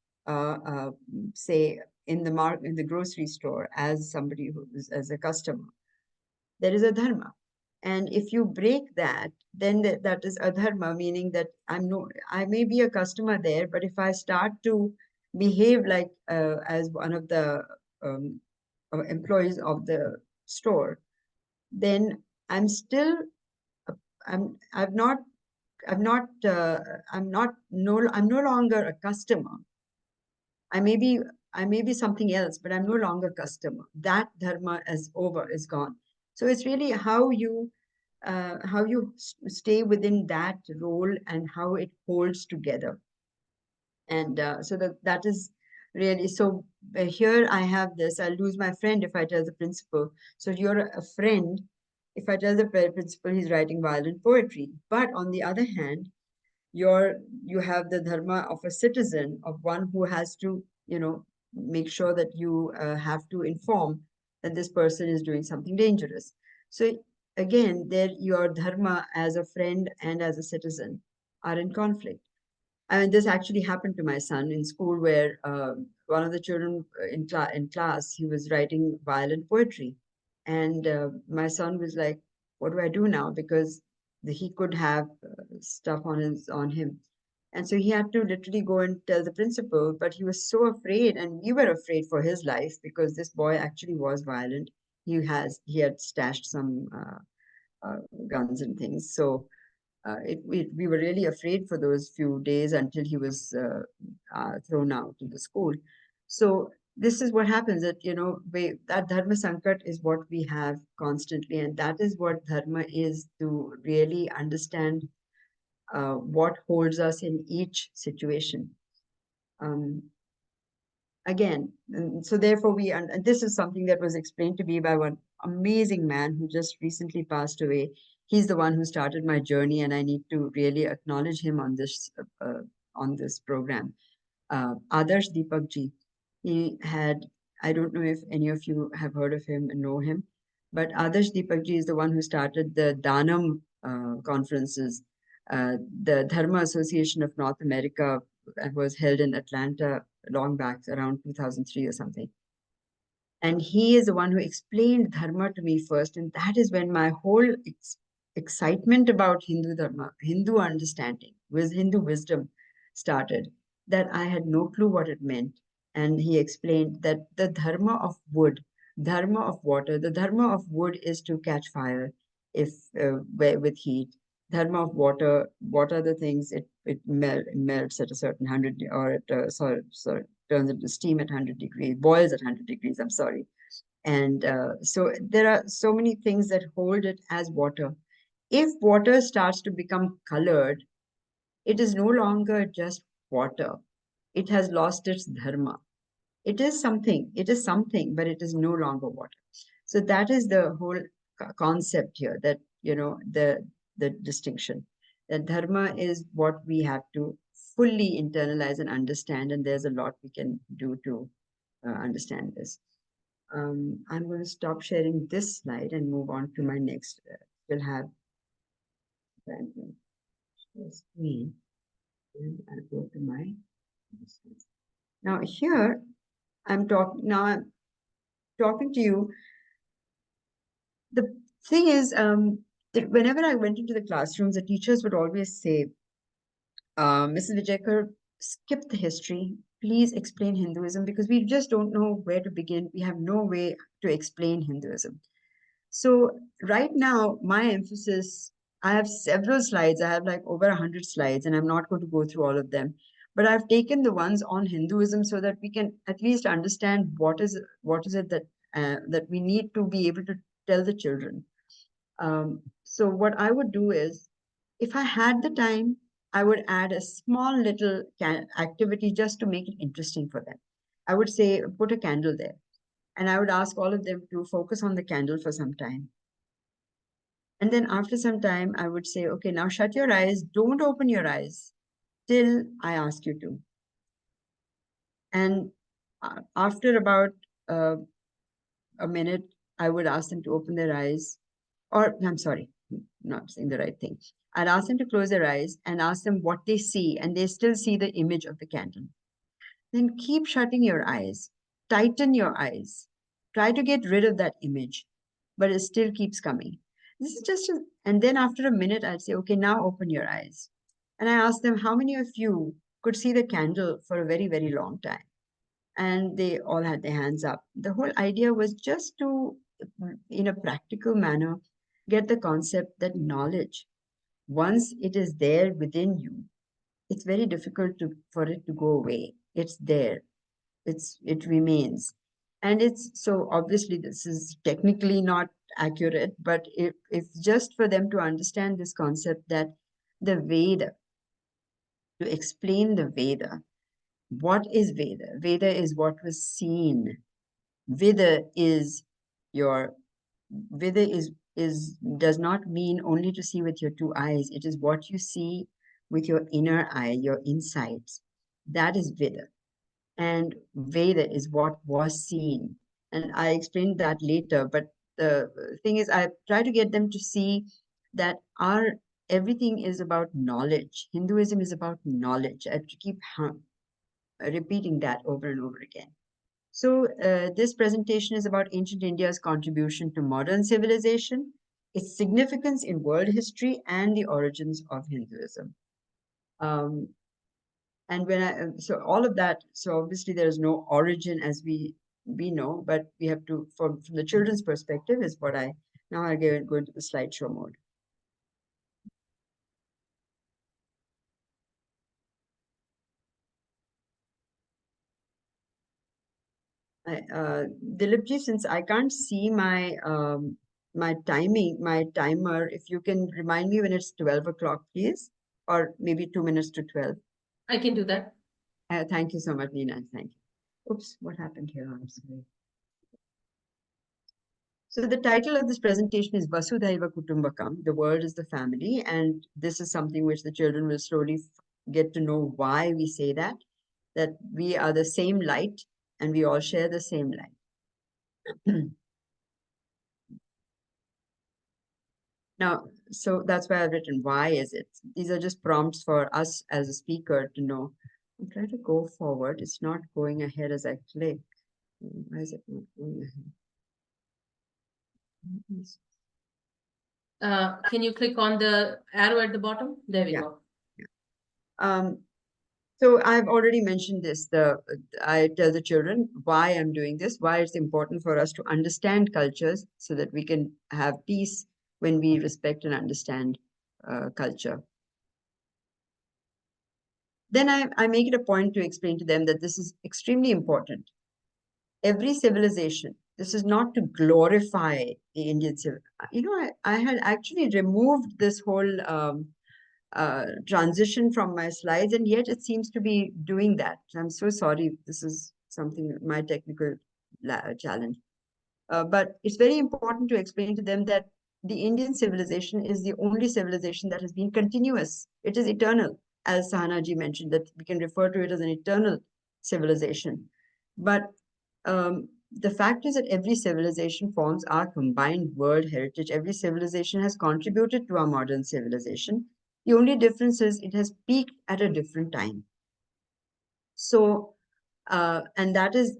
say, in the grocery store, as somebody who is as a customer? There is a dharma. And if you break that, then that is adharma, meaning that I may be a customer there, but if I start to behave like as one of the employees of the store, then I'm still I'm no longer a customer. I may be something else, but I'm no longer customer. That dharma is over, is gone. So it's really how you stay within that role and how it holds together. And so that is really, so here I have this, I'll lose my friend if I tell the principal. So you're a friend. If I tell the principal he's writing violent poetry, but on the other hand, you have the dharma of a citizen, of one who has to, make sure that you have to inform that this person is doing something dangerous. So again, there your dharma as a friend and as a citizen are in conflict. I mean, this actually happened to my son in school, where one of the children in class, he was writing violent poetry. And my son was like, what do I do now? Because he could have stuff on him. And so he had to literally go and tell the principal, but he was so afraid, and we were afraid for his life, because this boy actually was violent. He had stashed some guns and things. So we were really afraid for those few days until he was thrown out of the school. So this is what happens, that, that dharma sankat is what we have constantly. And that is what dharma is, to really understand what holds us in each situation. Again, so therefore and this is something that was explained to me by one amazing man who just recently passed away. He's the one who started my journey, and I need to really acknowledge him on this program. Adarsh Deepak ji. He had, I don't know if any of you have heard of him and know him, but Adarsh Deepak ji is the one who started the Danam conferences. The Dharma Association of North America was held in Atlanta long back, around 2003 or something. And he is the one who explained dharma to me first. And that is when my whole excitement about Hindu dharma, Hindu understanding, Hindu wisdom started, that I had no clue what it meant. And he explained that the dharma of wood, dharma of water, the dharma of wood is to catch fire with heat. Dharma of water, what are the things? It melts at a certain 100, or it turns into steam at 100 degrees, boils at 100 degrees, I'm sorry. And so there are so many things that hold it as water. If water starts to become colored, it is no longer just water. It has lost its dharma. It is something, but it is no longer water. So that is the whole concept here, that, the distinction. That dharma is what we have to fully internalize and understand, and there's a lot we can do to understand this. I'm going to stop sharing this slide and move on to my next. We'll have screen, and I'll go to my. Now here, I'm talking to you. The thing is, that whenever I went into the classrooms, the teachers would always say, Mrs. Vijaykar, skip the history. Please explain Hinduism, because we just don't know where to begin. We have no way to explain Hinduism. So right now, my emphasis, I have several slides. I have like over 100 slides, and I'm not going to go through all of them. But I've taken the ones on Hinduism so that we can at least understand what is it that we need to be able to tell the children. So what I would do is, if I had the time, I would add a small little activity just to make it interesting for them. I would say, put a candle there. And I would ask all of them to focus on the candle for some time. And then after some time, I would say, okay, now shut your eyes. Don't open your eyes till I ask you to. And after about a minute, I would ask them to open their eyes, or I'm sorry, not saying the right thing. I'd ask them to close their eyes and ask them what they see, and they still see the image of the candle. Then keep shutting your eyes, tighten your eyes, try to get rid of that image, but it still keeps coming. This is just, and then after a minute, I'd say, okay, now open your eyes. And I ask them, how many of you could see the candle for a very, very long time? And they all had their hands up. The whole idea was just to, in a practical manner, get the concept that knowledge, once it is there within you, it's very difficult for it to go away. It's there. It remains. And it's so obviously this is technically not accurate, but if just for them to understand this concept that the Veda, to explain the Veda, what is Veda? Veda is what was seen. Veda is does not mean only to see with your two eyes. It is what you see with your inner eye, your insights. That is Veda. And Veda is what was seen. And I explained that later, but the thing is, I try to get them to see that everything is about knowledge. Hinduism is about knowledge. I have to keep repeating that over and over again. So this presentation is about ancient India's contribution to modern civilization, its significance in world history, and the origins of Hinduism. And so all of that, so obviously there is no origin as we know, but we have to, from the children's perspective is what now I go into the slideshow mode. Dilipji, since I can't see my my timer, if you can remind me when it's 12 o'clock, please, or maybe 2 minutes to 12. I can do that. Thank you so much, Nina. Thank you. Oops, what happened here? I'm sorry. So the title of this presentation is Vasudhaiva Kutumbakam, the world is the family, and this is something which the children will slowly get to know why we say that we are the same light and we all share the same light. Now, so that's why I've written, why is it? These are just prompts for us as a speaker to know. I'm trying to go forward. It's not going ahead as I click. Why is it not going ahead? Can you click on the arrow at the bottom? There we go. So I've already mentioned this. I tell the children why I'm doing this, why it's important for us to understand cultures so that we can have peace when we respect and understand culture. Then I make it a point to explain to them that this is extremely important. Every civilization, this is not to glorify the Indian civilization. You know, I had actually removed this whole transition from my slides, and yet it seems to be doing that. I'm so sorry. This is something, my technical challenge. But it's very important to explain to them that the Indian civilization is the only civilization that has been continuous. It is eternal, as Sahanaji mentioned, that we can refer to it as an eternal civilization. But the fact is that every civilization forms our combined world heritage. Every civilization has contributed to our modern civilization. The only difference is it has peaked at a different time. So, and that is,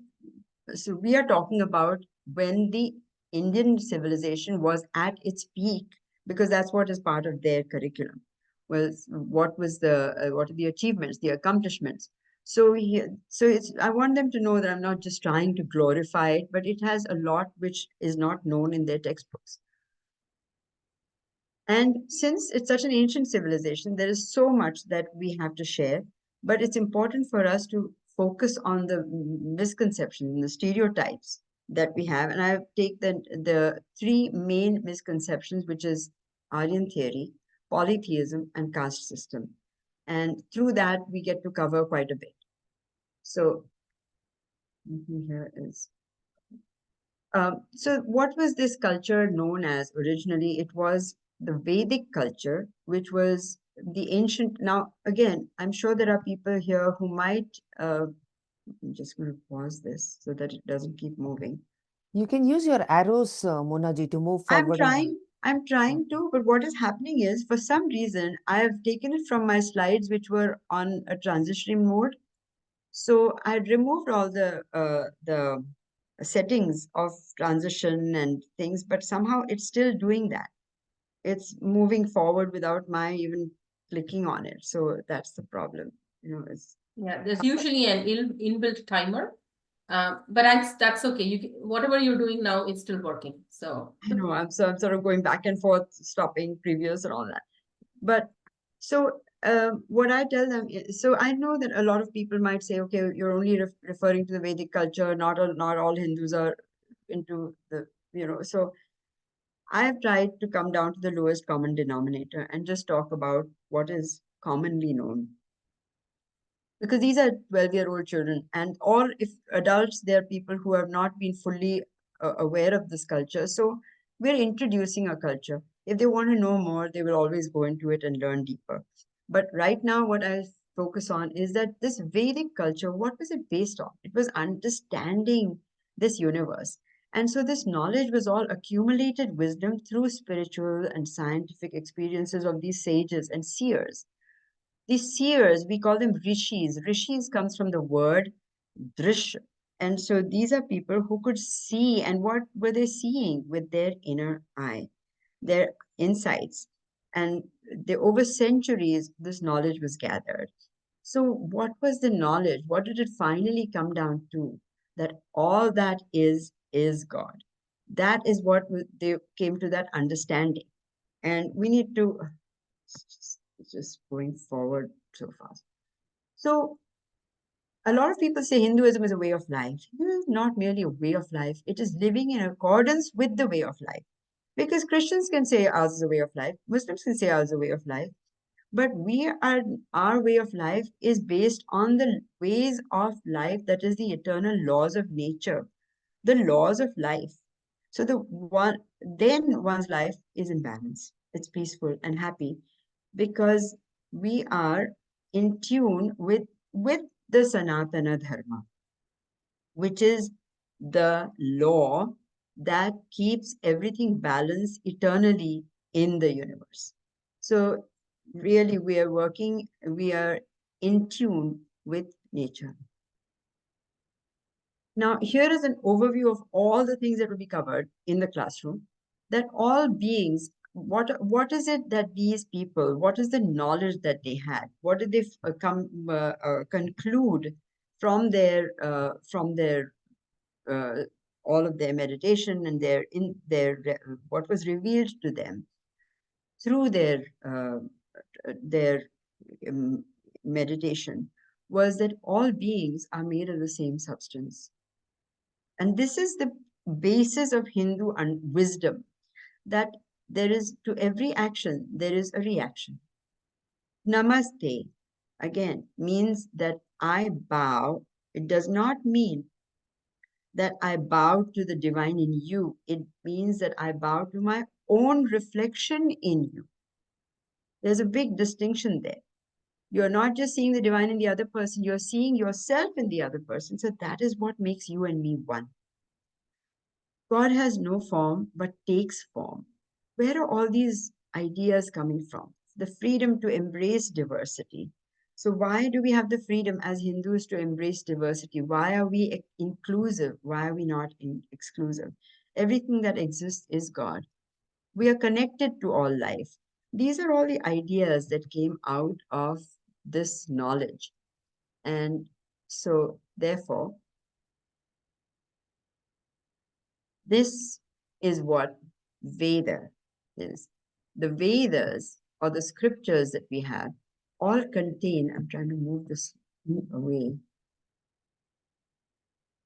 so we are talking about when the Indian civilization was at its peak, because that's what is part of their curriculum. Well, what are the achievements, the accomplishments? So I want them to know that I'm not just trying to glorify it, but it has a lot which is not known in their textbooks. And since it's such an ancient civilization, there is so much that we have to share, but it's important for us to focus on the misconceptions and the stereotypes that we have. And I take the three main misconceptions, which is Aryan theory, polytheism, and caste system. And through that, we get to cover quite a bit. So here is. So what was this culture known as originally? It was the Vedic culture, which was the ancient. Now, again, I'm sure there are people here who might I'm just going to pause this so that it doesn't keep moving. You can use your arrows, Monaji, to move forward. I'm trying to, but what is happening is, for some reason, I have taken it from my slides, which were on a transitioning mode. So I removed all the settings of transition and things, but somehow it's still doing that. It's moving forward without my even clicking on it. So that's the problem. You know, it's Yeah, there's usually an inbuilt timer, but that's okay. Whatever you're doing now, it's still working. So I know I'm sort of going back and forth, stopping previous and all that. But so what I tell them is, so I know that a lot of people might say, okay, you're only referring to the Vedic culture. Not all Hindus are into the, so I have tried to come down to the lowest common denominator and just talk about what is commonly known. Because these are 12-year-old children, or if adults, they are people who have not been fully aware of this culture. So we're introducing a culture. If they want to know more, they will always go into it and learn deeper. But right now, what I focus on is that this Vedic culture, what was it based on? It was understanding this universe. And so this knowledge was all accumulated wisdom through spiritual and scientific experiences of these sages and seers. These seers, we call them rishis. Rishis comes from the word drish. And so these are people who could see. And what were they seeing? With their inner eye, their insights. And over centuries, this knowledge was gathered. So what was the knowledge? What did it finally come down to? That all that is God. That is what they came to, that understanding. And we need to, it's just going forward so fast. So a lot of people say Hinduism is a way of life. It is not merely a way of life. It is living in accordance with the way of life. Because Christians can say ours is a way of life. Muslims can say ours is a way of life. But our way of life is based on the ways of life, that is the eternal laws of nature, the laws of life. So then one's life is in balance. It's peaceful and happy because we are in tune with the Sanatana Dharma, which is the law that keeps everything balanced eternally in the universe. So really, we are in tune with nature. Now, here is an overview of all the things that will be covered in the classroom, that all beings, what is it that these people, what is the knowledge that they had? What did they conclude from their all of their meditation and what was revealed to them through their meditation, was that all beings are made of the same substance. And this is the basis of Hindu wisdom, that there is, to every action, there is a reaction. Namaste, again, means that I bow. It does not mean that I bow to the divine in you. It means that I bow to my own reflection in you. There's a big distinction there. You're not just seeing the divine in the other person, you're seeing yourself in the other person. So that is what makes you and me one. God has no form, but takes form. Where are all these ideas coming from? The freedom to embrace diversity. So why do we have the freedom as Hindus to embrace diversity? Why are we inclusive? Why are we not exclusive? Everything that exists is God. We are connected to all life. These are all the ideas that came out of this knowledge. And so, therefore, this is what Veda is. The Vedas, or the scriptures that we have, all contain, I'm trying to move this away.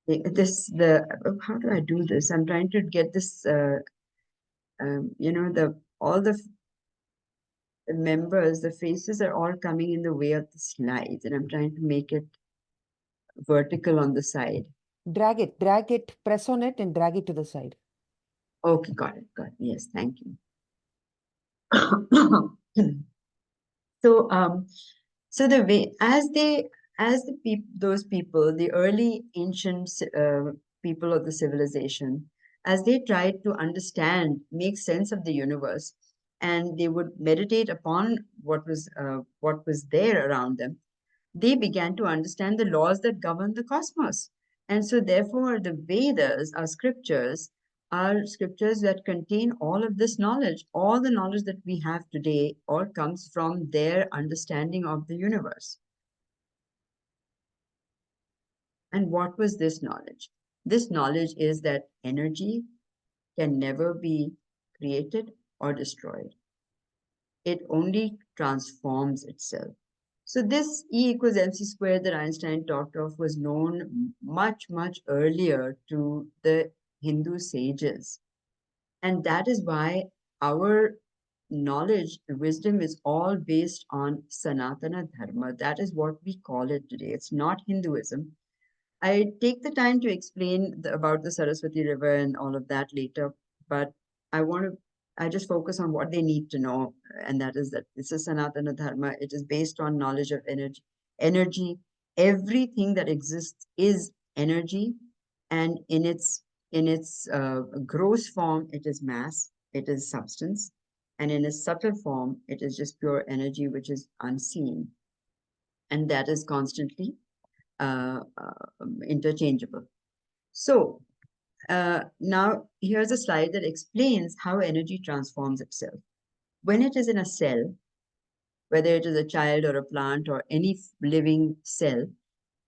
How do I do this? I'm trying to get this, all the members, the faces are all coming in the way of the slides, and I'm trying to make it vertical on the side. Drag it, press on it and drag it to the side. Okay, got it. Yes, thank you. So the way, as they as those people, the early ancient people of the civilization, as they tried to understand, make sense of the universe, and they would meditate upon what was there around them, they began to understand the laws that govern the cosmos. And so therefore the Vedas are scriptures that contain all of this knowledge. All the knowledge that we have today all comes from their understanding of the universe. And what was this knowledge? This knowledge is that energy can never be created or destroyed. It only transforms itself. So this E equals mc squared that Einstein talked of was known much, much earlier to the Hindu sages. And that is why our knowledge, wisdom is all based on Sanatana Dharma. That is what we call it today. It's not Hinduism. I take the time to explain about the Saraswati River and all of that later, but I just focus on what they need to know, and that is that this is Sanatana Dharma. It is based on knowledge of energy. Energy, everything that exists is energy, and in its gross form, it is mass, it is substance, and in a subtle form, it is just pure energy, which is unseen, and that is constantly interchangeable. So now here's a slide that explains how energy transforms itself. When it is in a cell, whether it is a child or a plant or any living cell,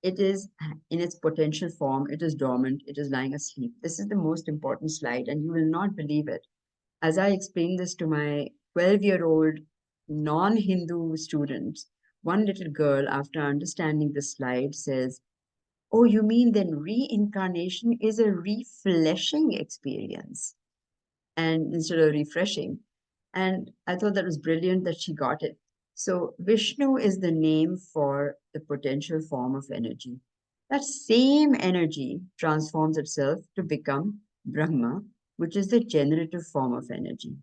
it is in its potential form, it is dormant, it is lying asleep. This is the most important slide, and you will not believe it. As I explained this to my 12-year-old non-Hindu students, one little girl, after understanding the slide, says, "Oh, you mean then reincarnation is a refleshing experience and instead of refreshing?" And I thought that was brilliant that she got it. So Vishnu is the name for the potential form of energy. That same energy transforms itself to become Brahma, which is the generative form of energy.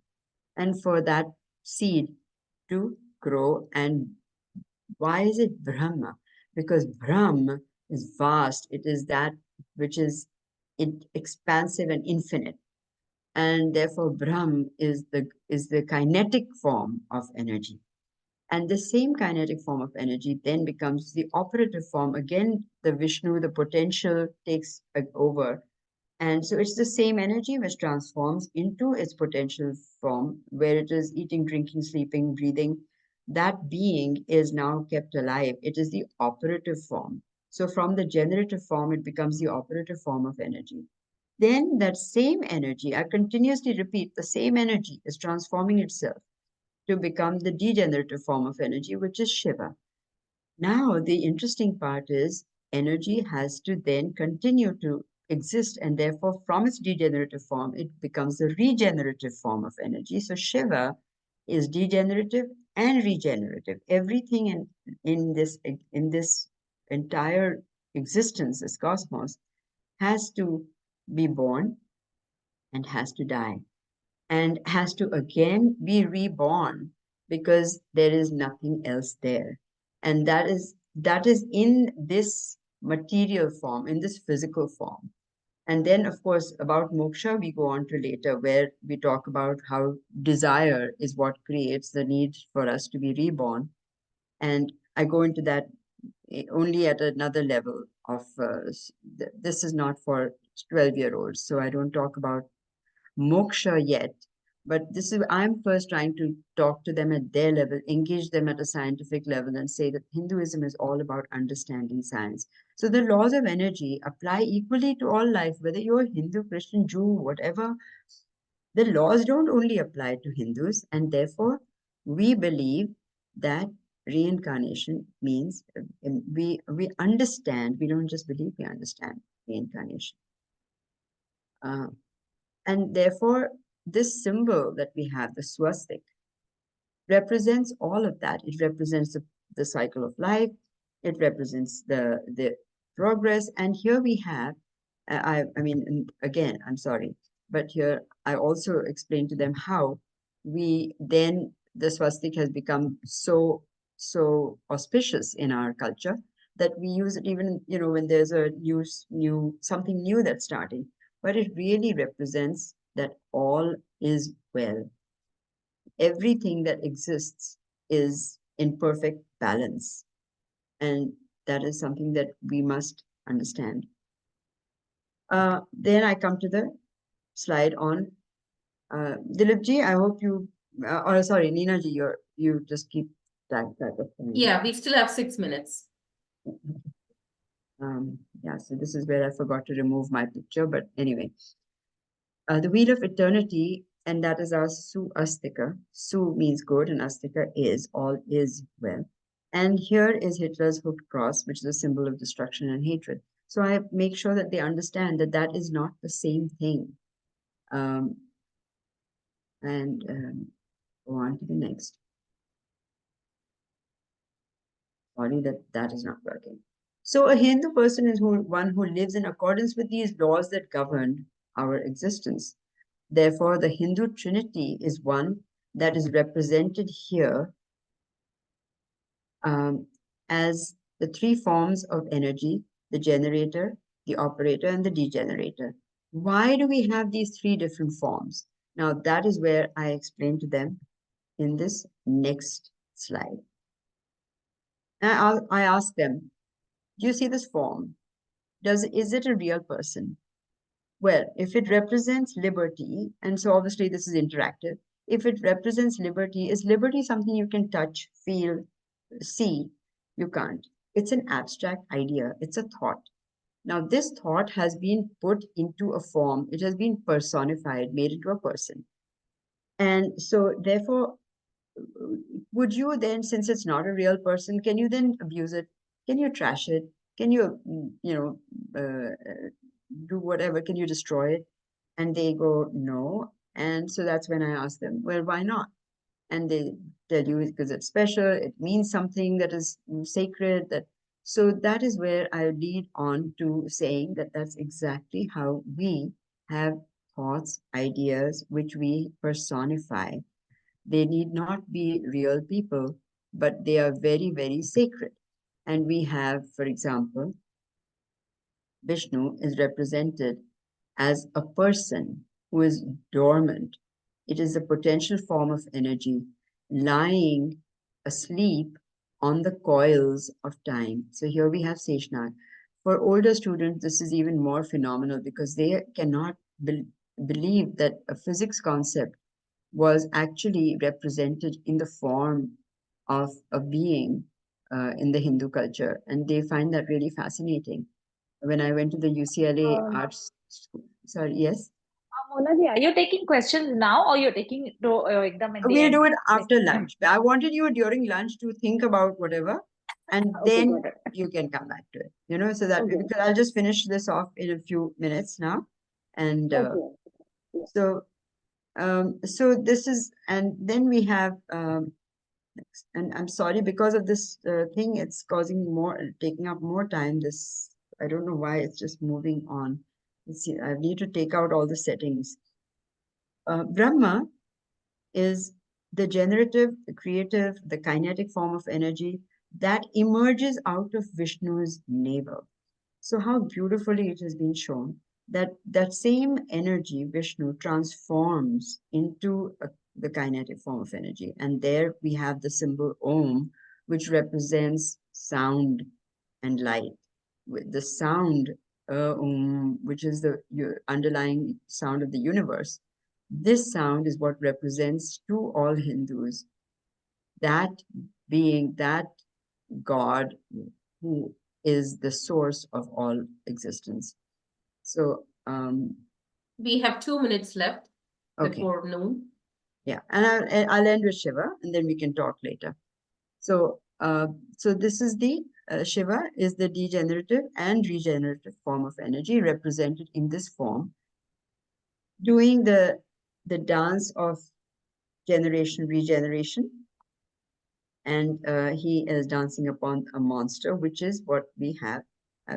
And for that seed to grow. And why is it Brahma? Because Brahm is vast. It is that which is expansive and infinite. And therefore Brahm is the kinetic form of energy. And the same kinetic form of energy then becomes the operative form. Again, the Vishnu, the potential takes over. And so it's the same energy which transforms into its potential form, where it is eating, drinking, sleeping, breathing. That being is now kept alive. It is the operative form. So from the generative form, it becomes the operative form of energy. Then that same energy, I continuously repeat, the same energy is transforming itself to become the degenerative form of energy, which is Shiva. Now, the interesting part is energy has to then continue to exist, and therefore from its degenerative form, it becomes the regenerative form of energy. So Shiva is degenerative and regenerative. Everything in this entire existence, this cosmos, has to be born and has to die and has to again be reborn because there is nothing else there. And that is in this material form, in this physical form. And then, of course, about moksha, we go on to later, where we talk about how desire is what creates the need for us to be reborn. And I go into that only at another level of, this is not for 12-year-olds, so I don't talk about moksha yet. But this is, I'm first trying to talk to them at their level, engage them at a scientific level, and say that Hinduism is all about understanding science. So the laws of energy apply equally to all life, whether you're Hindu, Christian, Jew, whatever. The laws don't only apply to Hindus, and therefore we believe that reincarnation means we understand, we don't just believe, we understand reincarnation. And therefore, this symbol that we have, the swastik, represents all of that. It represents the cycle of life. It represents the progress. And here we have, I mean, again, I'm sorry, but here I also explained to them how the swastik has become so auspicious in our culture, that we use it even, when there's a something new that's starting, but it really represents that all is well. Everything that exists is in perfect balance. And that is something that we must understand. Then I come to the slide on Dilipji. I hope you, or sorry, Neenaji, you just keep that of time. Yeah, we still have 6 minutes. Yeah, so this is where I forgot to remove my picture, but anyway. The wheel of eternity, and that is our Su Astika. Su means good, and Astika is, all is well. And here is Hitler's hooked cross, which is a symbol of destruction and hatred. So I make sure that they understand that that is not the same thing. Go on to the next. Sorry that is not working. So a Hindu person is one who lives in accordance with these laws that govern our existence. Therefore, the Hindu Trinity is one that is represented here as the three forms of energy: the generator, the operator, and the degenerator. Why do we have these three different forms? Now, that is where I explain to them in this next slide. I ask them, do you see this form? Is it a real person? Well, if it represents liberty, and so obviously this is interactive, if it represents liberty, is liberty something you can touch, feel, see? You can't. It's an abstract idea. It's a thought. Now, this thought has been put into a form. It has been personified, made into a person. And so therefore, would you then, since it's not a real person, can you then abuse it? Can you trash it? Can you, do whatever? Can you destroy it? And they go, no. And so that's when I ask them, well, why not? And they tell you because it's special, it means something that is sacred. So that is where I lead on to saying that that's exactly how we have thoughts, ideas, which we personify. They need not be real people, but they are very, very sacred. And we have, for example, Vishnu is represented as a person who is dormant. It is a potential form of energy lying asleep on the coils of time. So here we have Seshnath. For older students, this is even more phenomenal because they cannot believe that a physics concept was actually represented in the form of a being in the Hindu culture. And they find that really fascinating. When I went to the UCLA Arts School, sorry, yes? Monaji, are you taking questions now or you're taking it to ekdam at the We'll end? do it after lunch. I wanted you during lunch to think about whatever, and then you can come back to it, so that because I'll just finish this off in a few minutes now. And so this is, and then we have, and I'm sorry, because of this thing, it's taking up more time. I don't know why it's just moving on. Let's see, I need to take out all the settings. Brahma is the generative, the creative, the kinetic form of energy that emerges out of Vishnu's navel. So how beautifully it has been shown that that same energy, Vishnu, transforms into the kinetic form of energy. And there we have the symbol Om, which represents sound and light. With the sound, which is the underlying sound of the universe. This sound is what represents to all Hindus that being, that God who is the source of all existence. So we have 2 minutes left before noon. Yeah, and I'll end with Shiva, and then we can talk later. So this is the Shiva is the degenerative and regenerative form of energy represented in this form, doing the dance of generation regeneration. And he is dancing upon a monster, which is what we have,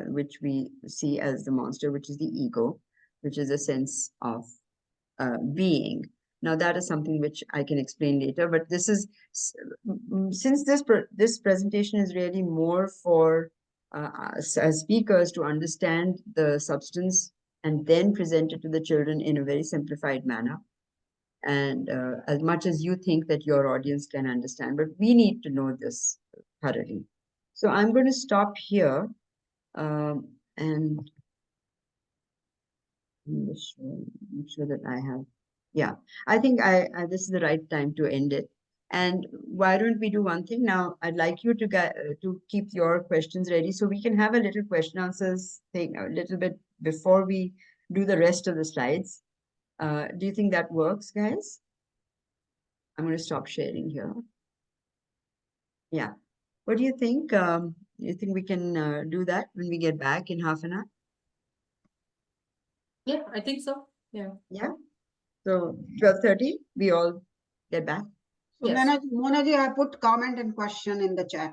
which we see as the monster, which is the ego, which is a sense of being. Now, that is something which I can explain later, but this is, since this presentation is really more for as speakers to understand the substance and then present it to the children in a very simplified manner. And as much as you think that your audience can understand, but we need to know this thoroughly. So I'm going to stop here and make sure that I have, yeah, I think this is the right time to end it. And why don't we do one thing now? I'd like you to keep your questions ready so we can have a little question answers thing a little bit before we do the rest of the slides. Do you think that works, guys? I'm going to stop sharing here. Yeah. What do you think? You think we can do that when we get back in half an hour? Yeah, I think so. Yeah. Yeah. So 12:30, we all get back. So Yes. Monaji, I put comment and question in the chat.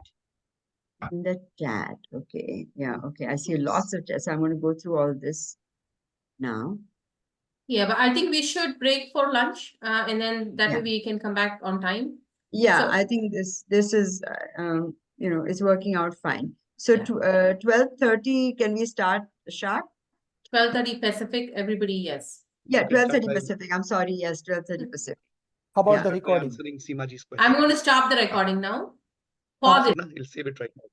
In the chat. Okay. Yeah. Okay. I see lots of chats. I'm going to go through all this now. Yeah, but I think we should break for lunch, and then that way we can come back on time. Yeah, So, I think this is it's working out fine. So to 12:30, can we start sharp? 12:30 Pacific, everybody, yes. Yeah, 12:30 Pacific. I'm sorry. Yes, 12:30 Pacific. How about Yeah. the recording? Answering Seemaji's question. I'm going to stop the recording now. Pause it. He'll save it right now.